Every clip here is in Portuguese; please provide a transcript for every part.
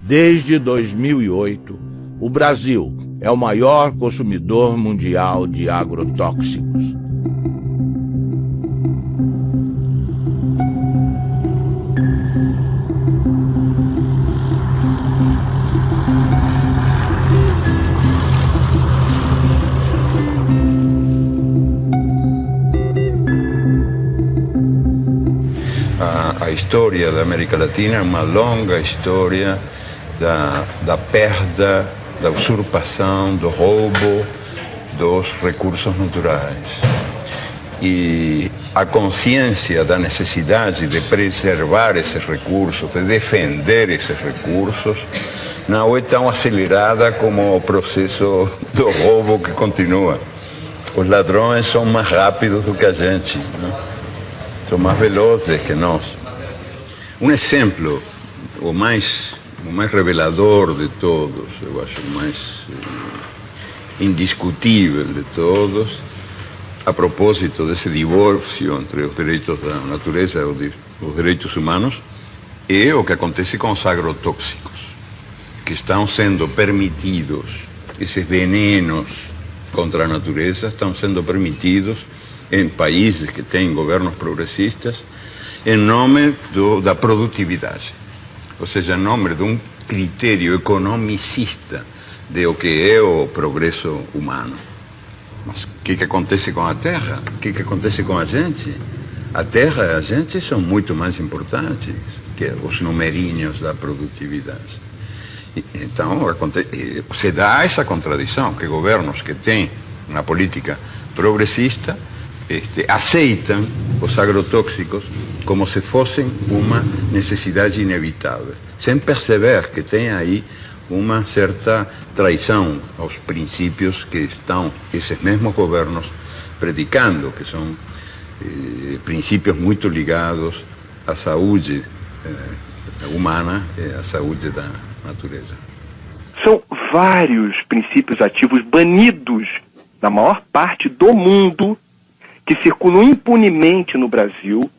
Desde 2008, o Brasil é o maior consumidor mundial de agrotóxicos. A história da América Latina é uma longa história da perda, da usurpação, do roubo dos recursos naturais. E a consciência da necessidade de preservar esses recursos, de defender esses recursos, não é tão acelerada como o processo do roubo que continua. Os ladrões são mais rápidos do que a gente, né? São mais velozes que nós. Um exemplo, o mais revelador de todos, eu acho o mais indiscutível de todos, a propósito desse divórcio entre os direitos da natureza e os direitos humanos, é o que acontece com os agrotóxicos, que estão sendo permitidos, esses venenos contra a natureza estão sendo permitidos em países que têm governos progressistas, em nome da produtividade. Ou seja, em nome de um critério economicista de o que é o progresso humano. Mas o que acontece com a terra? O que acontece com a gente? A terra e a gente são muito mais importantes que os numerinhos da produtividade. Então, se dá essa contradição, que governos que têm uma política progressista aceitam os agrotóxicos como se fossem uma necessidade inevitável, sem perceber que tem aí uma certa traição aos princípios que estão esses mesmos governos predicando, que são princípios muito ligados à saúde humana e à saúde da natureza. São vários princípios ativos banidos na maior parte do mundo, que circulam impunemente no Brasil,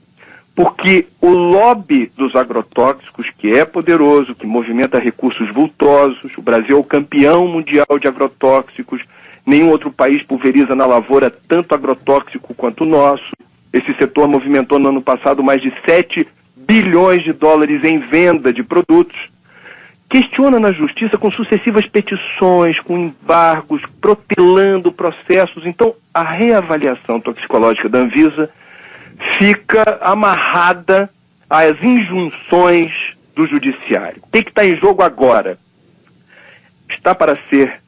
porque o lobby dos agrotóxicos, que é poderoso, que movimenta recursos vultosos, o Brasil é o campeão mundial de agrotóxicos, nenhum outro país pulveriza na lavoura tanto agrotóxico quanto o nosso. Esse setor movimentou no ano passado mais de 7 bilhões de dólares em venda de produtos. Questiona na justiça com sucessivas petições, com embargos, protelando processos. Então, a reavaliação toxicológica da Anvisa fica amarrada às injunções do judiciário. O que está em jogo agora? Está para ser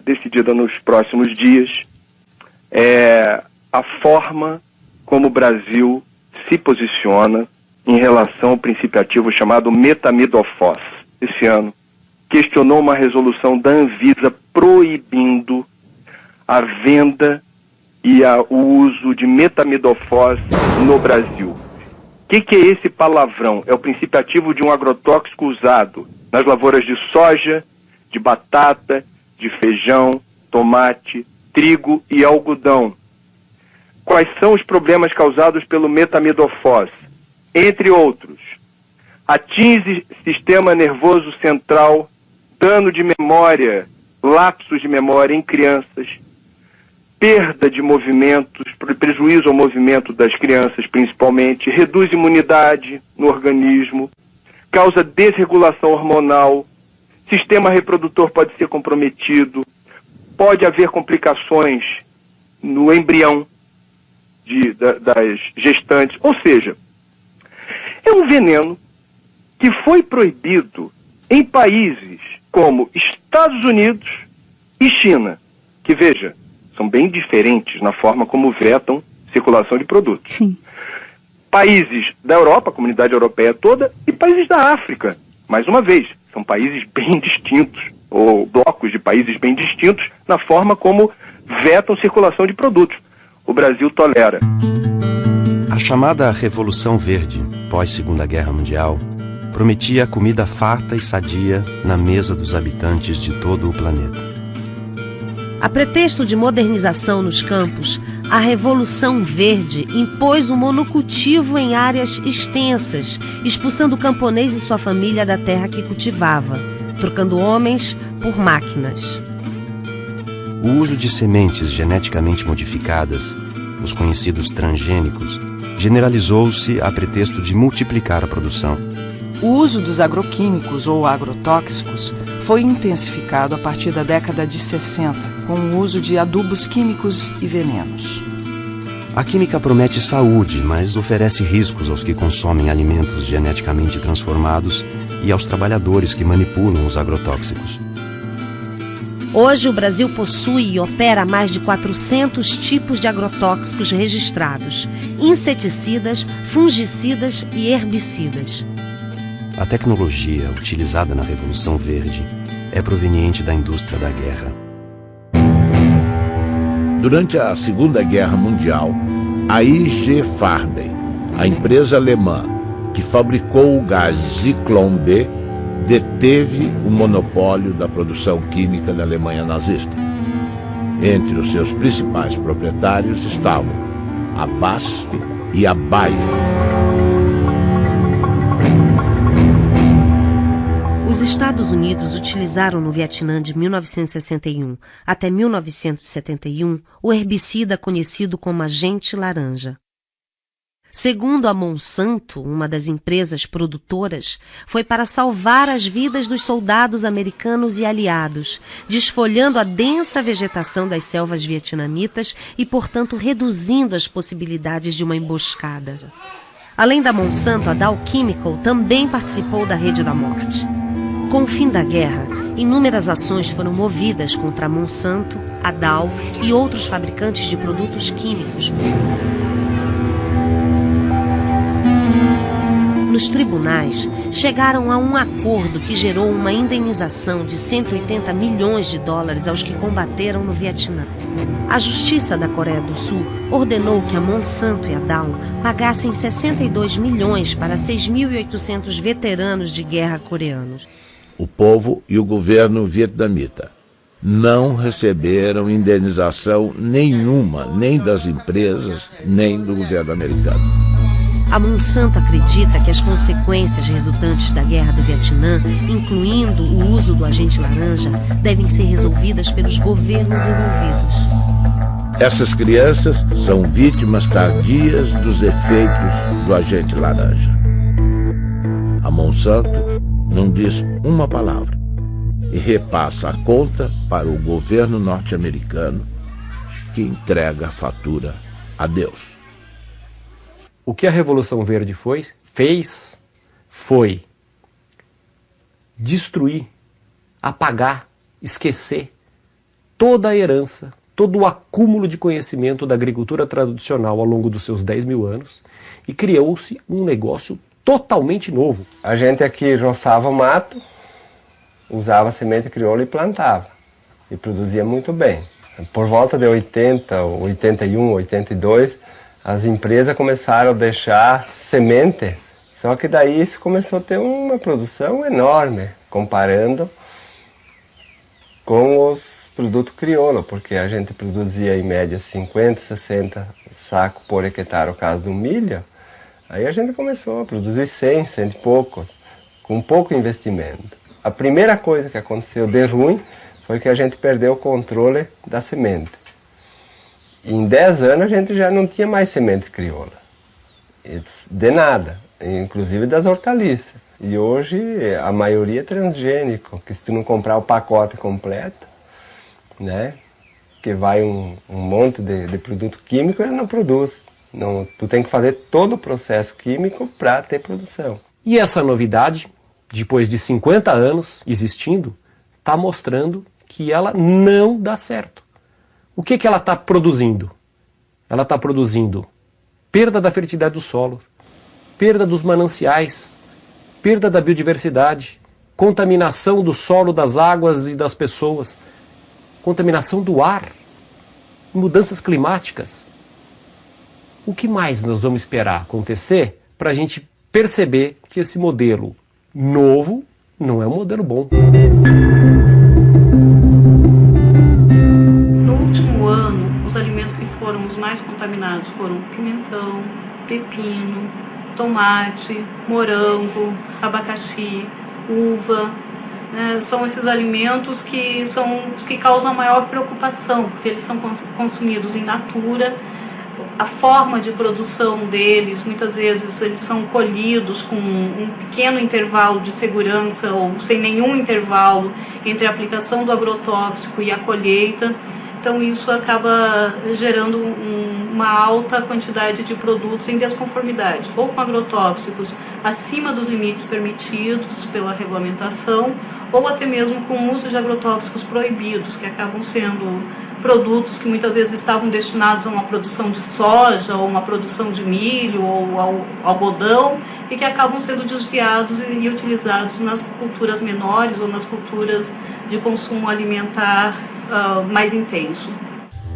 decidida nos próximos dias a forma como o Brasil se posiciona em relação ao princípio ativo chamado metamidofos. Esse ano, questionou uma resolução da Anvisa proibindo a venda e o uso de metamidofos no Brasil. O que é esse palavrão? É o princípio ativo de um agrotóxico usado nas lavouras de soja, de batata, de feijão, tomate, trigo e algodão. Quais são os problemas causados pelo metamidofos? Entre outros, atinge sistema nervoso central, dano de memória, lapsos de memória em crianças, perda de movimentos, prejuízo ao movimento das crianças principalmente, reduz imunidade no organismo, causa desregulação hormonal, sistema reprodutor pode ser comprometido, pode haver complicações no embrião das gestantes, ou seja, é um veneno que foi proibido em países como Estados Unidos e China, que, veja, são bem diferentes na forma como vetam circulação de produtos. Sim. Países da Europa, a comunidade europeia toda, e países da África. Mais uma vez, são países bem distintos, ou blocos de países bem distintos, na forma como vetam circulação de produtos. O Brasil tolera. A chamada Revolução Verde, pós-Segunda Guerra Mundial, prometia comida farta e sadia na mesa dos habitantes de todo o planeta. A pretexto de modernização nos campos, A Revolução Verde impôs o monocultivo em áreas extensas, expulsando o camponês e sua família da terra que cultivava, trocando homens por máquinas. O uso de sementes geneticamente modificadas, os conhecidos transgênicos, generalizou-se a pretexto de multiplicar a produção. O uso dos agroquímicos ou agrotóxicos foi intensificado a partir da década de 60, com o uso de adubos químicos e venenos. A química promete saúde, mas oferece riscos aos que consomem alimentos geneticamente transformados e aos trabalhadores que manipulam os agrotóxicos. Hoje, o Brasil possui e opera mais de 400 tipos de agrotóxicos registrados, inseticidas, fungicidas e herbicidas. A tecnologia utilizada na Revolução Verde é proveniente da indústria da guerra. Durante a Segunda Guerra Mundial, a IG Farben, a empresa alemã que fabricou o gás Zyklon B, deteve o monopólio da produção química da Alemanha nazista. Entre os seus principais proprietários estavam a BASF e a Bayer. Os Estados Unidos utilizaram no Vietnã de 1961 até 1971 o herbicida conhecido como agente laranja. Segundo a Monsanto, uma das empresas produtoras, foi para salvar as vidas dos soldados americanos e aliados, desfolhando a densa vegetação das selvas vietnamitas e, portanto, reduzindo as possibilidades de uma emboscada. Além da Monsanto, a Dow Chemical também participou da Rede da Morte. Com o fim da guerra, inúmeras ações foram movidas contra a Monsanto, a Dow e outros fabricantes de produtos químicos. Nos tribunais, chegaram a um acordo que gerou uma indenização de 180 milhões de dólares aos que combateram no Vietnã. A Justiça da Coreia do Sul ordenou que a Monsanto e a Dow pagassem 62 milhões para 6.800 veteranos de guerra coreanos. O povo e o governo vietnamita não receberam indenização nenhuma, nem das empresas, nem do governo americano. A Monsanto acredita que as consequências resultantes da guerra do Vietnã, incluindo o uso do agente laranja, devem ser resolvidas pelos governos envolvidos. Essas crianças são vítimas tardias dos efeitos do agente laranja. A Monsanto não diz uma palavra e repassa a conta para o governo norte-americano, que entrega a fatura a Deus. O que a Revolução Verde fez foi destruir, apagar, esquecer toda a herança, todo o acúmulo de conhecimento da agricultura tradicional ao longo dos seus 10 mil anos e criou-se um negócio totalmente novo. A gente aqui roçava o mato, usava semente crioula e plantava. E produzia muito bem. Por volta de 80, 81, 82, as empresas começaram a deixar semente. Só que daí isso começou a ter uma produção enorme, comparando com os produtos crioula, porque a gente produzia em média 50, 60 sacos por hectare, no caso do milho. Aí a gente começou a produzir 100 e poucos, com pouco investimento. A primeira coisa que aconteceu de ruim foi que a gente perdeu o controle da semente. E em 10 anos a gente já não tinha mais semente crioula, de nada, inclusive das hortaliças. E hoje a maioria é transgênico, que se tu não comprar o pacote completo, né, que vai um monte de produto químico, ele não produz. Não, tu tem que fazer todo o processo químico para ter produção. E essa novidade, depois de 50 anos existindo, está mostrando que ela não dá certo. O que ela está produzindo? Ela está produzindo perda da fertilidade do solo, perda dos mananciais, perda da biodiversidade, contaminação do solo, das águas e das pessoas, contaminação do ar, mudanças climáticas. O que mais nós vamos esperar acontecer para a gente perceber que esse modelo novo não é um modelo bom? No último ano, os alimentos que foram os mais contaminados foram pimentão, pepino, tomate, morango, abacaxi, uva. São esses alimentos que são os que causam maior preocupação, porque eles são consumidos in natura. A forma de produção deles, muitas vezes eles são colhidos com um pequeno intervalo de segurança ou sem nenhum intervalo entre a aplicação do agrotóxico e a colheita. Então isso acaba gerando uma alta quantidade de produtos em desconformidade, ou com agrotóxicos acima dos limites permitidos pela regulamentação, ou até mesmo com o uso de agrotóxicos proibidos, que acabam sendo produtos que muitas vezes estavam destinados a uma produção de soja, ou uma produção de milho, ou ao algodão, e que acabam sendo desviados e utilizados nas culturas menores ou nas culturas de consumo alimentar mais intenso.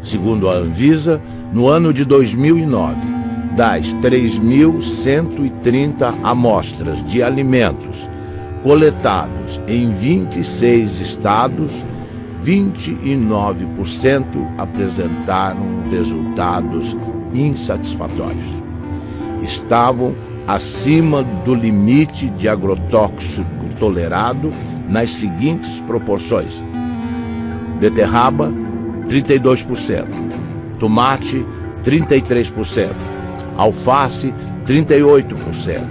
Segundo a Anvisa, no ano de 2009, das 3.130 amostras de alimentos coletados em 26 estados, 29% apresentaram resultados insatisfatórios. Estavam acima do limite de agrotóxico tolerado nas seguintes proporções: beterraba, 32%, tomate, 33%, alface, 38%,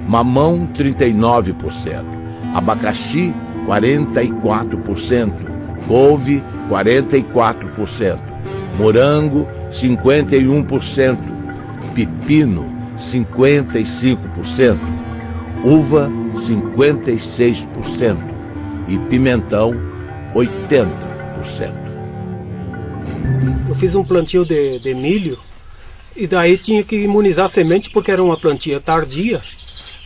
mamão, 39%, abacaxi, 44%, couve, 44%, morango, 51%, pepino, 55%, uva, 56% e pimentão, 80%. Eu fiz um plantio de milho e daí tinha que imunizar a semente porque era uma plantia tardia,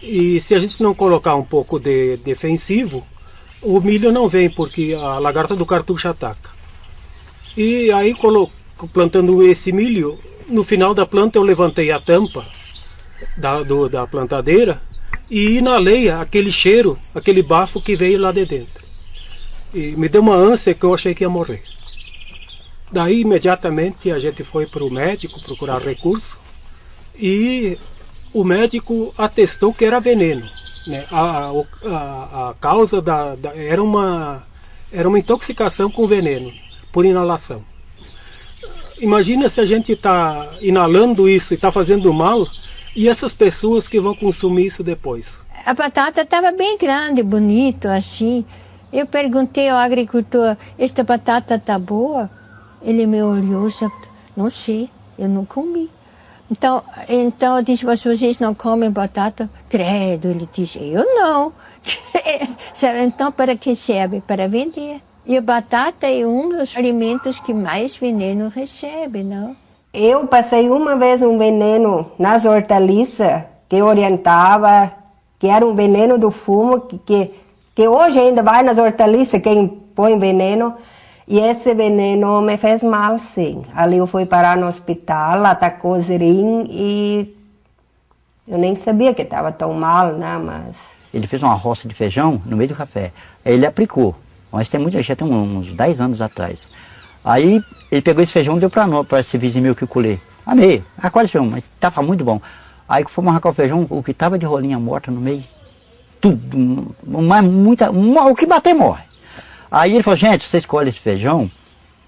e se a gente não colocar um pouco de defensivo, o milho não vem porque a lagarta do cartucho ataca. E aí, plantando esse milho, no final da planta eu levantei a tampa da plantadeira e inalei aquele cheiro, aquele bafo que veio lá de dentro. E me deu uma ânsia que eu achei que ia morrer. Daí imediatamente a gente foi para o médico procurar recurso e o médico atestou que era veneno, né? A causa era uma intoxicação com veneno por inalação. Imagina se a gente está inalando isso e está fazendo mal, e essas pessoas que vão consumir isso depois. A batata estava bem grande, bonito, assim. Eu perguntei ao agricultor: esta batata está boa? Ele me olhou e disse: não sei, eu não comi. Então eu disse: mas vocês não comem batata? Credo, ele disse: eu não. Então para que serve? Para vender. E a batata é um dos alimentos que mais veneno recebe, não? Eu passei uma vez um veneno nas hortaliças que orientava que era um veneno do fumo, que hoje ainda vai nas hortaliças quem põe veneno. E esse veneno me fez mal, sim. Ali eu fui parar no hospital, atacou os rins e eu nem sabia que estava tão mal, né? Mas... Ele fez uma roça de feijão no meio do café. Aí ele aplicou. Mas já tem uns 10 anos atrás. Aí ele pegou esse feijão e deu para esse vizinho meu que eu colhei. Amei, acolhe esse feijão, mas estava muito bom. Aí que fomos arrancar o feijão, o que estava de rolinha morta no meio, tudo, o que bater morre. Aí ele falou: gente, você escolhe esse feijão,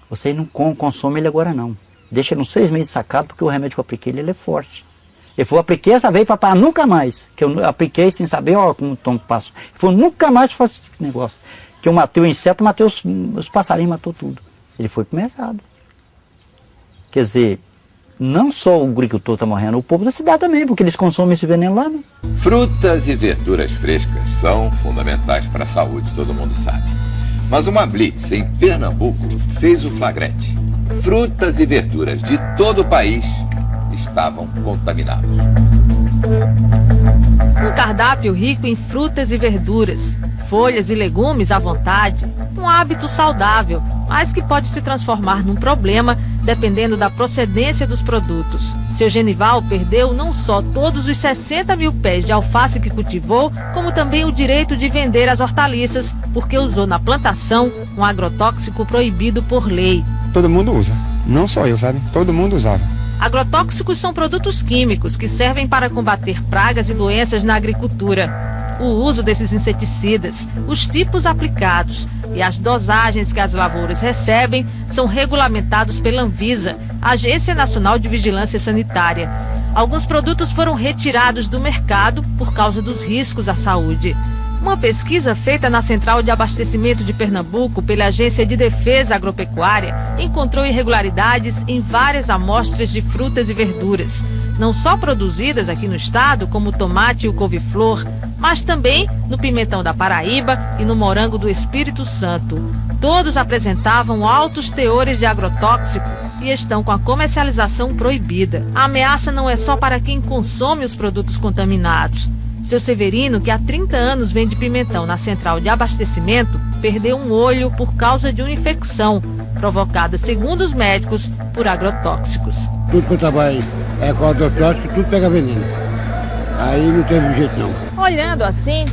você não consome ele agora não. Deixa ele uns 6 meses sacado, porque o remédio que eu apliquei ele é forte. Ele falou: apliquei essa vez para nunca mais. Que eu apliquei sem saber, ó, como o tom passo. Ele falou: nunca mais faço esse negócio. Que eu matei o inseto, matei os passarinhos, matou tudo. Ele foi pro mercado. Quer dizer, não só o agricultor está morrendo, o povo da cidade também, porque eles consomem esse veneno lá, né? Frutas e verduras frescas são fundamentais para a saúde, todo mundo sabe. Mas uma blitz em Pernambuco fez o flagrante. Frutas e verduras de todo o país estavam contaminados. Um cardápio rico em frutas e verduras, folhas e legumes à vontade, um hábito saudável, mas que pode se transformar num problema dependendo da procedência dos produtos. Seu Genival perdeu não só todos os 60 mil pés de alface que cultivou, como também o direito de vender as hortaliças, porque usou na plantação um agrotóxico proibido por lei. Todo mundo usa. Não só eu, sabe? Todo mundo usava. Agrotóxicos são produtos químicos que servem para combater pragas e doenças na agricultura. O uso desses inseticidas, os tipos aplicados e as dosagens que as lavouras recebem são regulamentados pela Anvisa, Agência Nacional de Vigilância Sanitária. Alguns produtos foram retirados do mercado por causa dos riscos à saúde. Uma pesquisa feita na Central de Abastecimento de Pernambuco pela Agência de Defesa Agropecuária encontrou irregularidades em várias amostras de frutas e verduras, não só produzidas aqui no estado, como o tomate e o couve-flor, mas também no pimentão da Paraíba e no morango do Espírito Santo. Todos apresentavam altos teores de agrotóxico e estão com a comercialização proibida. A ameaça não é só para quem consome os produtos contaminados. Seu Severino, que há 30 anos vende pimentão na Central de Abastecimento, perdeu um olho por causa de uma infecção provocada, segundo os médicos, por agrotóxicos. Tudo que eu trabalho com agrotóxico, tudo pega veneno. Aí não teve jeito não. Olhando assim,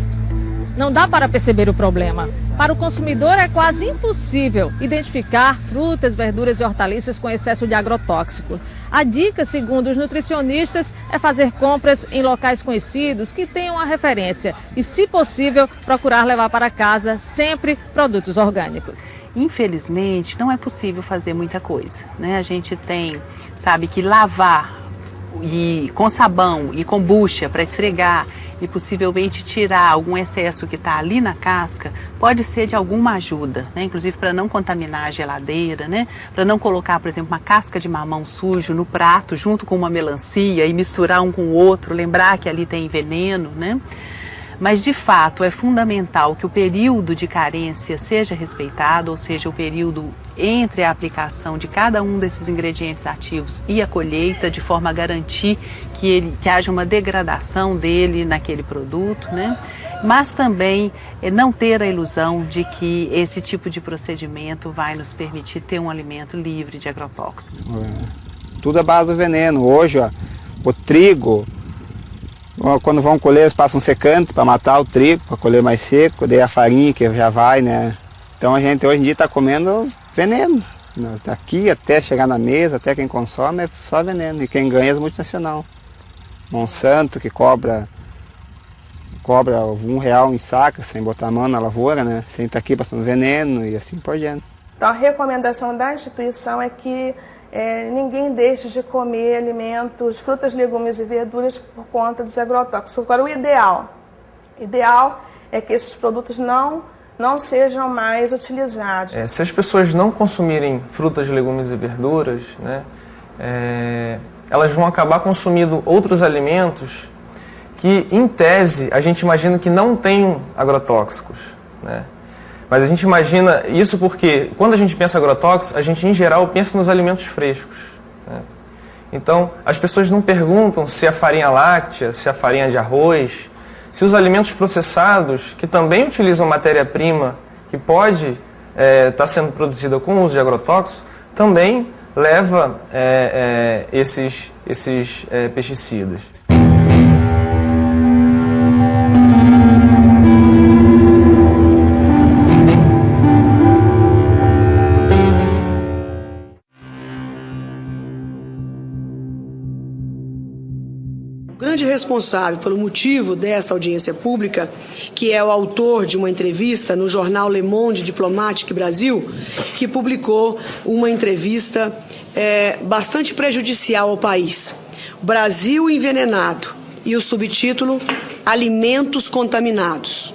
não dá para perceber o problema. Para o consumidor é quase impossível identificar frutas, verduras e hortaliças com excesso de agrotóxico. A dica, segundo os nutricionistas, é fazer compras em locais conhecidos que tenham a referência e, se possível, procurar levar para casa sempre produtos orgânicos. Infelizmente, não é possível fazer muita coisa, né? A gente sabe que lavar com sabão e com bucha para esfregar e possivelmente tirar algum excesso que está ali na casca, pode ser de alguma ajuda, né? Inclusive para não contaminar a geladeira, né? Para não colocar, por exemplo, uma casca de mamão sujo no prato junto com uma melancia e misturar um com o outro, lembrar que ali tem veneno, né? Mas, de fato, é fundamental que o período de carência seja respeitado, ou seja, o período entre a aplicação de cada um desses ingredientes ativos e a colheita, de forma a garantir que haja uma degradação dele naquele produto, né? Mas também não ter a ilusão de que esse tipo de procedimento vai nos permitir ter um alimento livre de agrotóxicos. Tudo é base do veneno. Hoje, ó, o trigo... Quando vão colher, eles passam um secante para matar o trigo, para colher mais seco, daí a farinha que já vai, né? Então a gente hoje em dia está comendo veneno. Daqui até chegar na mesa, até quem consome é só veneno. E quem ganha é as multinacionais. Monsanto, que cobra R$1 em saca, sem botar a mão na lavoura, né? Sem estar aqui passando veneno e assim por diante. Então a recomendação da instituição é que ninguém deixe de comer alimentos, frutas, legumes e verduras por conta dos agrotóxicos. Agora, o ideal é que esses produtos não sejam mais utilizados. Se as pessoas não consumirem frutas, legumes e verduras, né, elas vão acabar consumindo outros alimentos que, em tese, a gente imagina que não tenham agrotóxicos, né? Mas a gente imagina isso porque, quando a gente pensa em agrotóxicos, a gente, em geral, pensa nos alimentos frescos, né? Então, as pessoas não perguntam se a farinha láctea, se a farinha de arroz, se os alimentos processados, que também utilizam matéria-prima que pode estar sendo produzida com o uso de agrotóxicos, também leva esses pesticidas. O grande responsável pelo motivo desta audiência pública, que é o autor de uma entrevista no jornal Le Monde Diplomatique Brasil, que publicou uma entrevista bastante prejudicial ao país. Brasil envenenado, e o subtítulo Alimentos contaminados.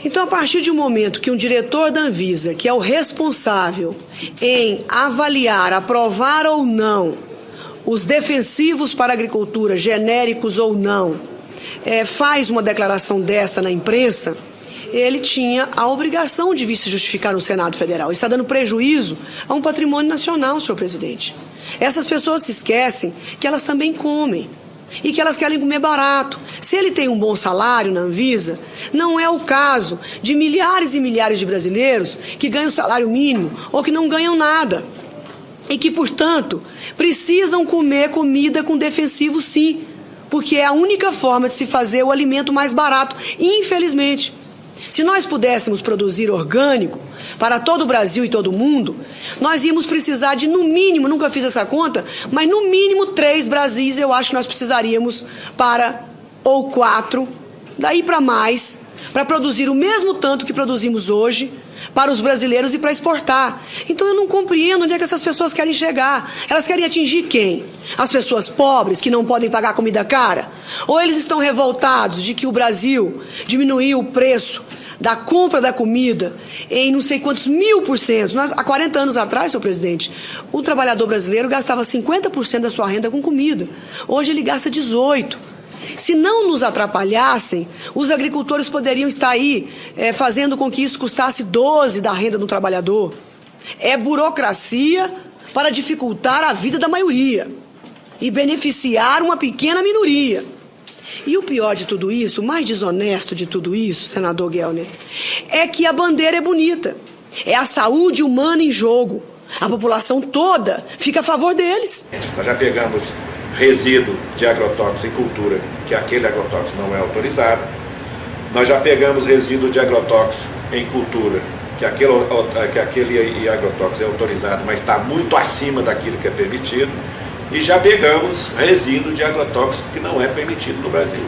Então, a partir de um momento que um diretor da Anvisa, que é o responsável em avaliar, aprovar ou não os defensivos para a agricultura, genéricos ou não, faz uma declaração desta na imprensa, ele tinha a obrigação de vir se justificar no Senado Federal. Ele está dando prejuízo a um patrimônio nacional, senhor presidente. Essas pessoas se esquecem que elas também comem e que elas querem comer barato. Se ele tem um bom salário na Anvisa, não é o caso de milhares e milhares de brasileiros que ganham salário mínimo ou que não ganham nada. E que, portanto, precisam comer comida com defensivo, sim, porque é a única forma de se fazer o alimento mais barato, infelizmente. Se nós pudéssemos produzir orgânico para todo o Brasil e todo o mundo, nós íamos precisar de, no mínimo, nunca fiz essa conta, mas no mínimo 3 Brasis eu acho que nós precisaríamos ou 4, daí para mais, para produzir o mesmo tanto que produzimos hoje para os brasileiros e para exportar. Então eu não compreendo onde é que essas pessoas querem chegar. Elas querem atingir quem? As pessoas pobres que não podem pagar comida cara? Ou eles estão revoltados de que o Brasil diminuiu o preço da compra da comida em não sei quantos 1000%. Há 40 anos atrás, senhor presidente, o trabalhador brasileiro gastava 50% da sua renda com comida. Hoje ele gasta 18%. Se não nos atrapalhassem, os agricultores poderiam estar aí fazendo com que isso custasse 12% da renda do trabalhador. É burocracia para dificultar a vida da maioria e beneficiar uma pequena minoria. E o pior de tudo isso, o mais desonesto de tudo isso, senador Gelner, é que a bandeira é bonita. É a saúde humana em jogo. A população toda fica a favor deles. Nós já pegamos resíduo de agrotóxico em cultura, que aquele agrotóxico não é autorizado. Nós já pegamos resíduo de agrotóxico em cultura, que aquele agrotóxico é autorizado, mas está muito acima daquilo que é permitido. E já pegamos resíduo de agrotóxico que não é permitido no Brasil.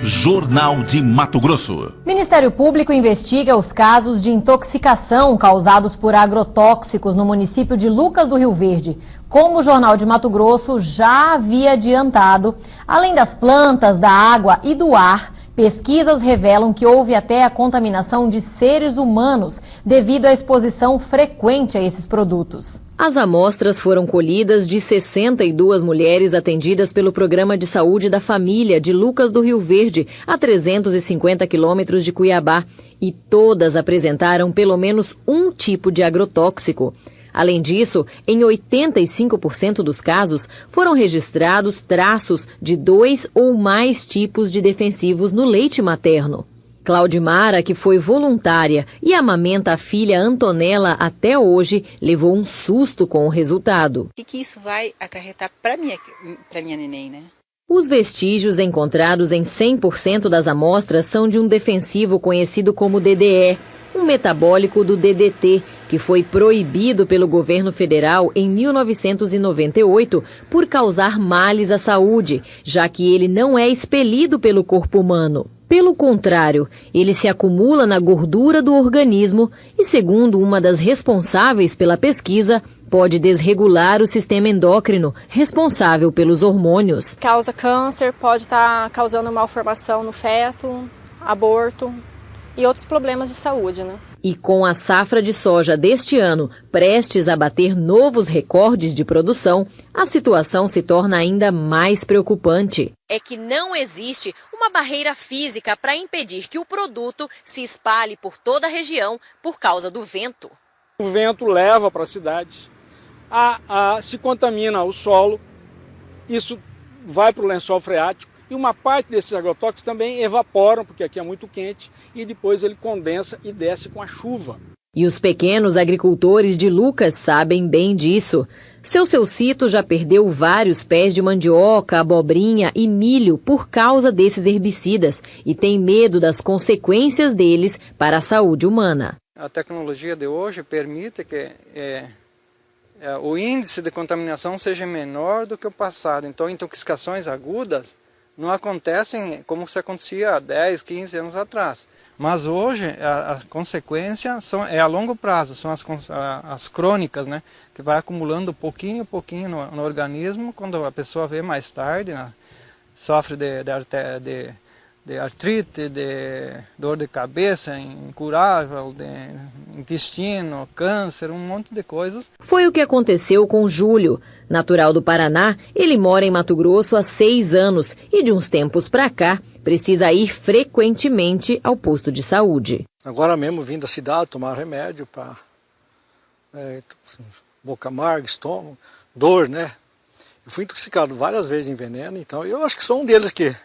Jornal de Mato Grosso. Ministério Público investiga os casos de intoxicação causados por agrotóxicos no município de Lucas do Rio Verde. Como o Jornal de Mato Grosso já havia adiantado, além das plantas, da água e do ar, pesquisas revelam que houve até a contaminação de seres humanos devido à exposição frequente a esses produtos. As amostras foram colhidas de 62 mulheres atendidas pelo Programa de Saúde da Família de Lucas do Rio Verde, a 350 quilômetros de Cuiabá, e todas apresentaram pelo menos um tipo de agrotóxico. Além disso, em 85% dos casos, foram registrados traços de 2 ou mais tipos de defensivos no leite materno. Claudimara, que foi voluntária e amamenta a filha Antonella até hoje, levou um susto com o resultado. O que isso vai acarretar para minha neném, né? Os vestígios encontrados em 100% das amostras são de um defensivo conhecido como DDE, um metabólico do DDT, que foi proibido pelo governo federal em 1998 por causar males à saúde, já que ele não é expelido pelo corpo humano. Pelo contrário, ele se acumula na gordura do organismo e, segundo uma das responsáveis pela pesquisa, pode desregular o sistema endócrino, responsável pelos hormônios. Causa câncer, pode estar causando malformação no feto, aborto e outros problemas de saúde, né? E com a safra de soja deste ano prestes a bater novos recordes de produção, a situação se torna ainda mais preocupante. É que não existe uma barreira física para impedir que o produto se espalhe por toda a região por causa do vento. O vento leva para a cidade, se contamina o solo, isso vai para o lençol freático. E uma parte desses agrotóxicos também evaporam, porque aqui é muito quente, e depois ele condensa e desce com a chuva. E os pequenos agricultores de Lucas sabem bem disso. Seu Cito já perdeu vários pés de mandioca, abobrinha e milho por causa desses herbicidas e tem medo das consequências deles para a saúde humana. A tecnologia de hoje permite que o índice de contaminação seja menor do que o passado. Então, intoxicações agudas não acontecem como se acontecia há 10, 15 anos atrás. Mas hoje a consequência é a longo prazo, são as crônicas, né? Que vai acumulando pouquinho a pouquinho no organismo. Quando a pessoa vê mais tarde, né? Sofre de artrite, de dor de cabeça incurável, de intestino, câncer, um monte de coisas. Foi o que aconteceu com Júlio. Natural do Paraná, ele mora em Mato Grosso há 6 anos e de uns tempos para cá precisa ir frequentemente ao posto de saúde. Agora mesmo vim da cidade tomar remédio para boca amarga, estômago, dor, né? Eu fui intoxicado várias vezes em veneno, então eu acho que sou um deles que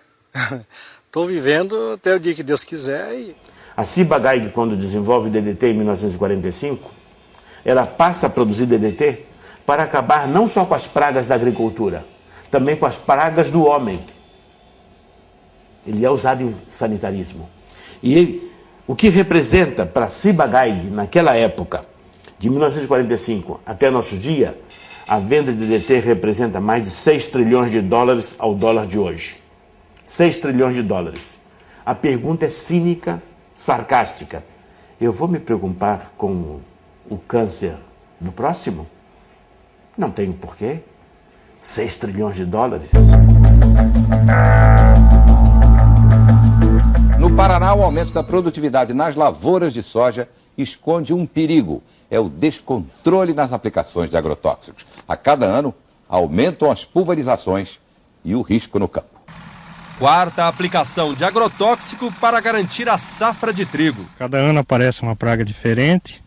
estou vivendo até o dia que Deus quiser. A Ciba-Geigy, quando desenvolve o DDT em 1945, ela passa a produzir DDT para acabar não só com as pragas da agricultura, também com as pragas do homem. Ele é usado em sanitarismo. E O que representa para Ciba-Geigy, naquela época, de 1945 até nosso dia, a venda de DDT representa mais de 6 trilhões de dólares ao dólar de hoje. 6 trilhões de dólares. A pergunta é cínica, sarcástica. Eu vou me preocupar com o câncer do próximo? Não tenho porquê. 6 trilhões de dólares. No Paraná, o aumento da produtividade nas lavouras de soja esconde um perigo. É o descontrole nas aplicações de agrotóxicos. A cada ano, aumentam as pulverizações e o risco no campo. Quarta aplicação de agrotóxico para garantir a safra de trigo. Cada ano aparece uma praga diferente,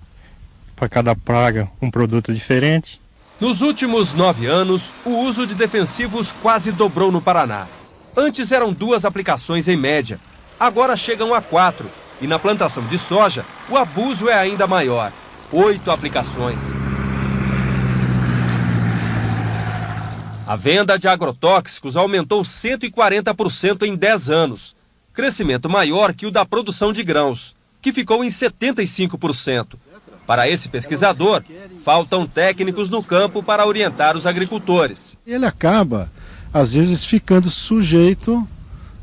para cada praga um produto diferente. Nos últimos 9 anos, o uso de defensivos quase dobrou no Paraná. Antes eram 2 aplicações em média, agora chegam a 4. E na plantação de soja, o abuso é ainda maior, 8 aplicações. A venda de agrotóxicos aumentou 140% em 10 anos, crescimento maior que o da produção de grãos, que ficou em 75%. Para esse pesquisador, faltam técnicos no campo para orientar os agricultores. Ele acaba, às vezes, ficando sujeito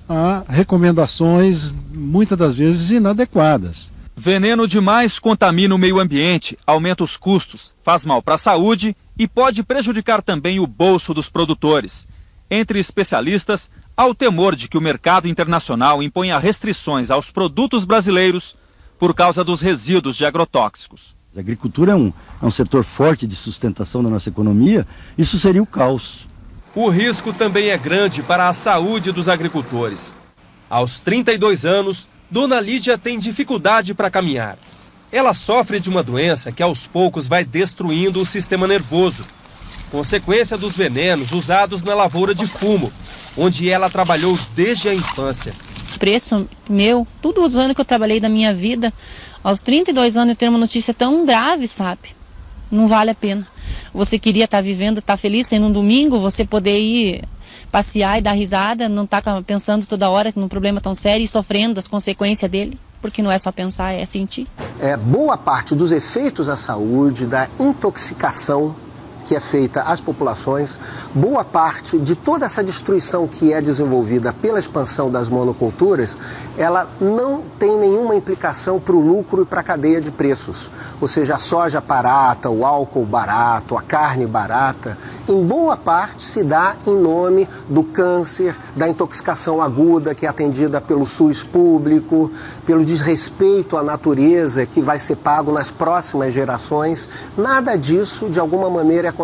a recomendações, muitas das vezes, inadequadas. Veneno demais contamina o meio ambiente, aumenta os custos, faz mal para a saúde e pode prejudicar também o bolso dos produtores. Entre especialistas, há o temor de que o mercado internacional imponha restrições aos produtos brasileiros por causa dos resíduos de agrotóxicos. A agricultura é um setor forte de sustentação da nossa economia, isso seria o caos. O risco também é grande para a saúde dos agricultores. Aos 32 anos, Dona Lídia tem dificuldade para caminhar. Ela sofre de uma doença que aos poucos vai destruindo o sistema nervoso, consequência dos venenos usados na lavoura de fumo, onde ela trabalhou desde a infância. O preço meu, todos os anos que eu trabalhei da minha vida, aos 32 anos eu ter uma notícia tão grave, sabe? Não vale a pena. Você queria estar vivendo, estar feliz, sendo um domingo, você poder ir passear e dar risada, não estar pensando toda hora num problema tão sério e sofrendo as consequências dele, porque não é só pensar, é sentir. Boa parte dos efeitos à saúde, da intoxicação que é feita às populações, boa parte de toda essa destruição que é desenvolvida pela expansão das monoculturas, ela não tem nenhuma implicação para o lucro e para a cadeia de preços. Ou seja, a soja barata, o álcool barato, a carne barata, em boa parte se dá em nome do câncer, da intoxicação aguda que é atendida pelo SUS público, pelo desrespeito à natureza que vai ser pago nas próximas gerações. Nada disso, de alguma maneira, é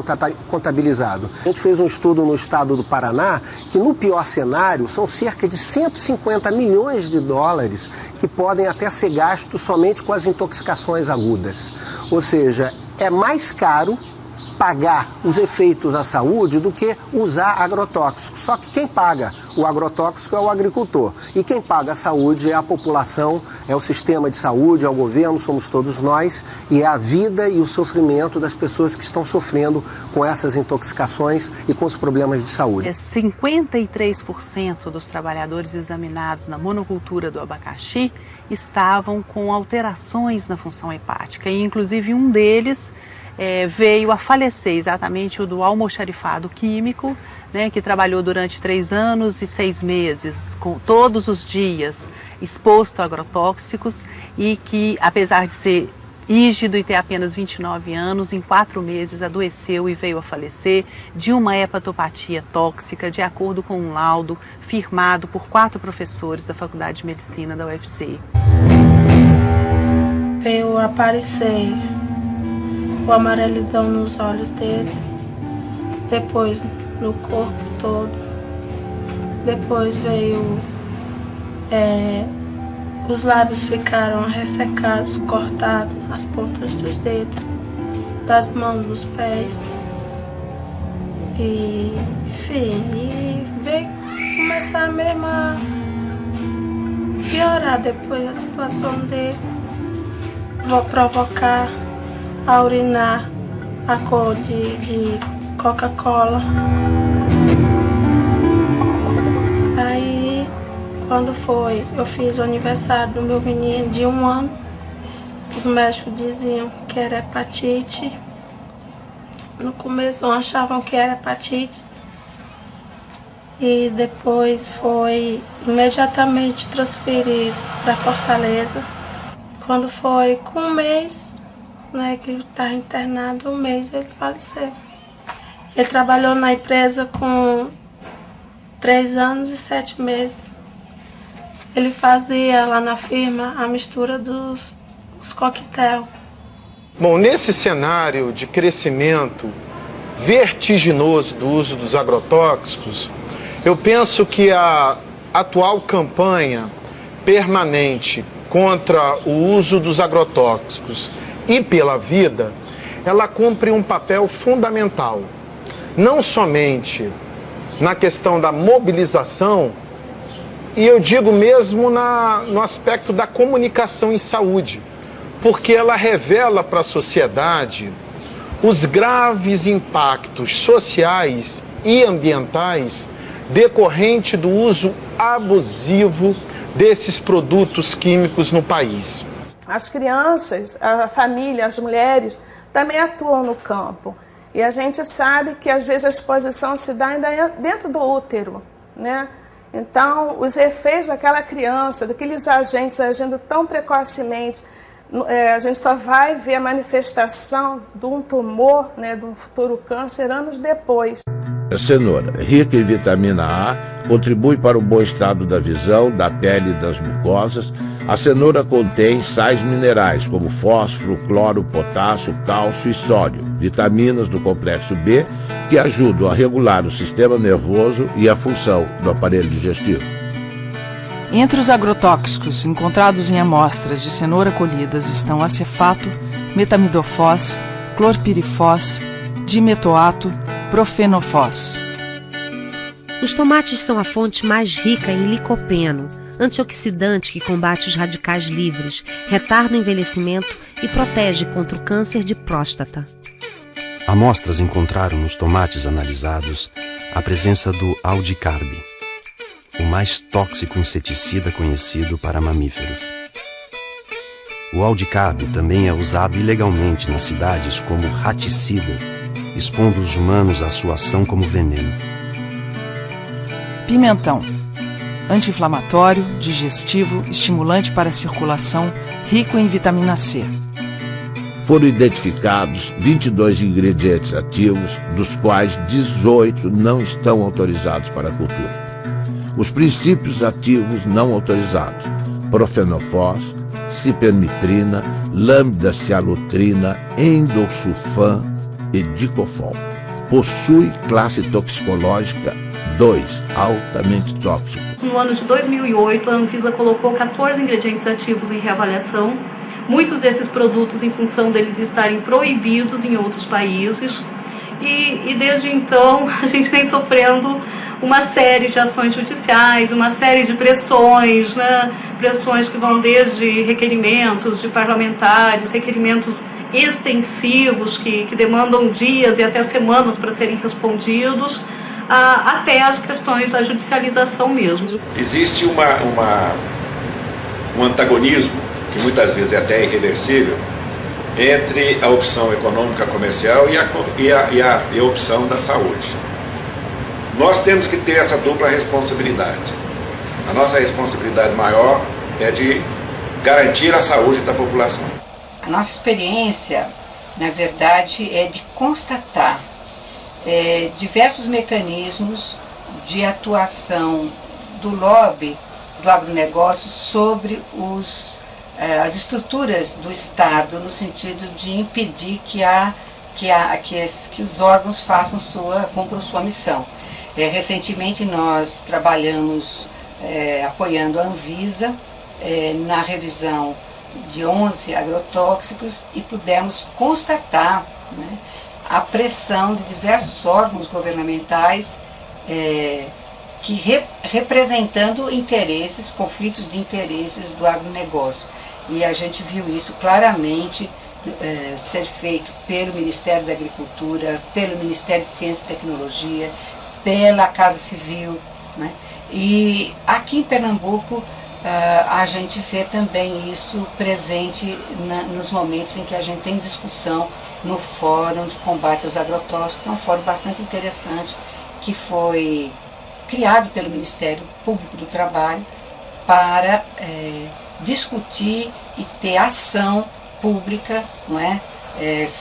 contabilizado. A gente fez um estudo no estado do Paraná que no pior cenário são cerca de 150 milhões de dólares que podem até ser gastos somente com as intoxicações agudas. Ou seja, é mais caro pagar os efeitos à saúde do que usar agrotóxicos. Só que quem paga o agrotóxico é o agricultor. E quem paga a saúde é a população, é o sistema de saúde, é o governo, somos todos nós. E é a vida e o sofrimento das pessoas que estão sofrendo com essas intoxicações e com os problemas de saúde. 53% dos trabalhadores examinados na monocultura do abacaxi estavam com alterações na função hepática. E inclusive um deles veio a falecer, exatamente o do almoxarifado químico, né, que trabalhou durante 3 anos e 6 meses, todos os dias exposto a agrotóxicos e que, apesar de ser rígido e ter apenas 29 anos, em 4 meses adoeceu e veio a falecer de uma hepatopatia tóxica, de acordo com um laudo firmado por 4 professores da Faculdade de Medicina da UFC. Veio aparecer o amarelidão nos olhos dele, depois no corpo todo, depois veio, os lábios ficaram ressecados, cortados, as pontas dos dedos, das mãos, dos pés, e enfim, e veio começar mesmo a piorar depois a situação dele, vou provocar a urinar a cor de Coca-Cola. Aí Quando foi, eu fiz o aniversário do meu menino de 1 ano. Os médicos diziam que era hepatite. No começo achavam que era hepatite. E depois foi imediatamente transferido para Fortaleza. Quando foi com 1 mês, né, que ele estava internado, 1 mês ele faleceu. Ele trabalhou na empresa com 3 anos e 7 meses. Ele fazia lá na firma a mistura dos coquetel. Bom, nesse cenário de crescimento vertiginoso do uso dos agrotóxicos, eu penso que a atual campanha permanente contra o uso dos agrotóxicos e pela vida, ela cumpre um papel fundamental, não somente na questão da mobilização, e eu digo mesmo no aspecto da comunicação em saúde, porque ela revela para a sociedade os graves impactos sociais e ambientais decorrente do uso abusivo desses produtos químicos no país. As crianças, a família, as mulheres também atuam no campo. E a gente sabe que às vezes a exposição se dá ainda dentro do útero, né? Então, os efeitos daquela criança, daqueles agentes agindo tão precocemente, a gente só vai ver a manifestação de um tumor, né, de um futuro câncer, anos depois. A cenoura, rica em vitamina A, contribui para o bom estado da visão, da pele e das mucosas. A cenoura contém sais minerais como fósforo, cloro, potássio, cálcio e sódio, vitaminas do complexo B, que ajudam a regular o sistema nervoso e a função do aparelho digestivo. Entre os agrotóxicos encontrados em amostras de cenoura colhidas estão acefato, metamidofós, clorpirifós, dimetoato, profenofós. Os tomates são a fonte mais rica em licopeno, antioxidante que combate os radicais livres, retarda o envelhecimento e protege contra o câncer de próstata. Amostras encontraram nos tomates analisados a presença do aldicarb, o mais tóxico inseticida conhecido para mamíferos. O aldicarb também é usado ilegalmente nas cidades como raticida, expondo os humanos à sua ação como veneno. Pimentão. Anti-inflamatório, digestivo, estimulante para a circulação, rico em vitamina C. Foram identificados 22 ingredientes ativos, dos quais 18 não estão autorizados para a cultura. Os princípios ativos não autorizados: profenofós, cipermitrina, lambda-cialutrina, endosulfan e dicofol. Possui classe toxicológica 2, altamente tóxico. No ano de 2008, a Anvisa colocou 14 ingredientes ativos em reavaliação. Muitos desses produtos, em função deles estarem proibidos em outros países. E desde então, a gente vem sofrendo uma série de ações judiciais, uma série de pressões, né? Pressões que vão desde requerimentos de parlamentares, requerimentos extensivos que demandam dias e até semanas para serem respondidos, até as questões da judicialização mesmo. Existe um antagonismo, que muitas vezes é até irreversível, entre a opção econômica comercial e a opção da saúde. Nós temos que ter essa dupla responsabilidade. A nossa responsabilidade maior é de garantir a saúde da população. A nossa experiência, na verdade, é de constatar diversos mecanismos de atuação do lobby do agronegócio sobre as estruturas do Estado, no sentido de impedir que os órgãos cumpram sua missão. Recentemente nós trabalhamos apoiando a Anvisa na revisão de 11 agrotóxicos e pudemos constatar, né, a pressão de diversos órgãos governamentais representando conflitos de interesses do agronegócio. E a gente viu isso claramente ser feito pelo Ministério da Agricultura, pelo Ministério de Ciência e Tecnologia, pela Casa Civil, né? E aqui em Pernambuco a gente vê também isso presente nos momentos em que a gente tem discussão no Fórum de Combate aos Agrotóxicos, que é um fórum bastante interessante, que foi criado pelo Ministério Público do Trabalho para discutir e ter ação pública, não é?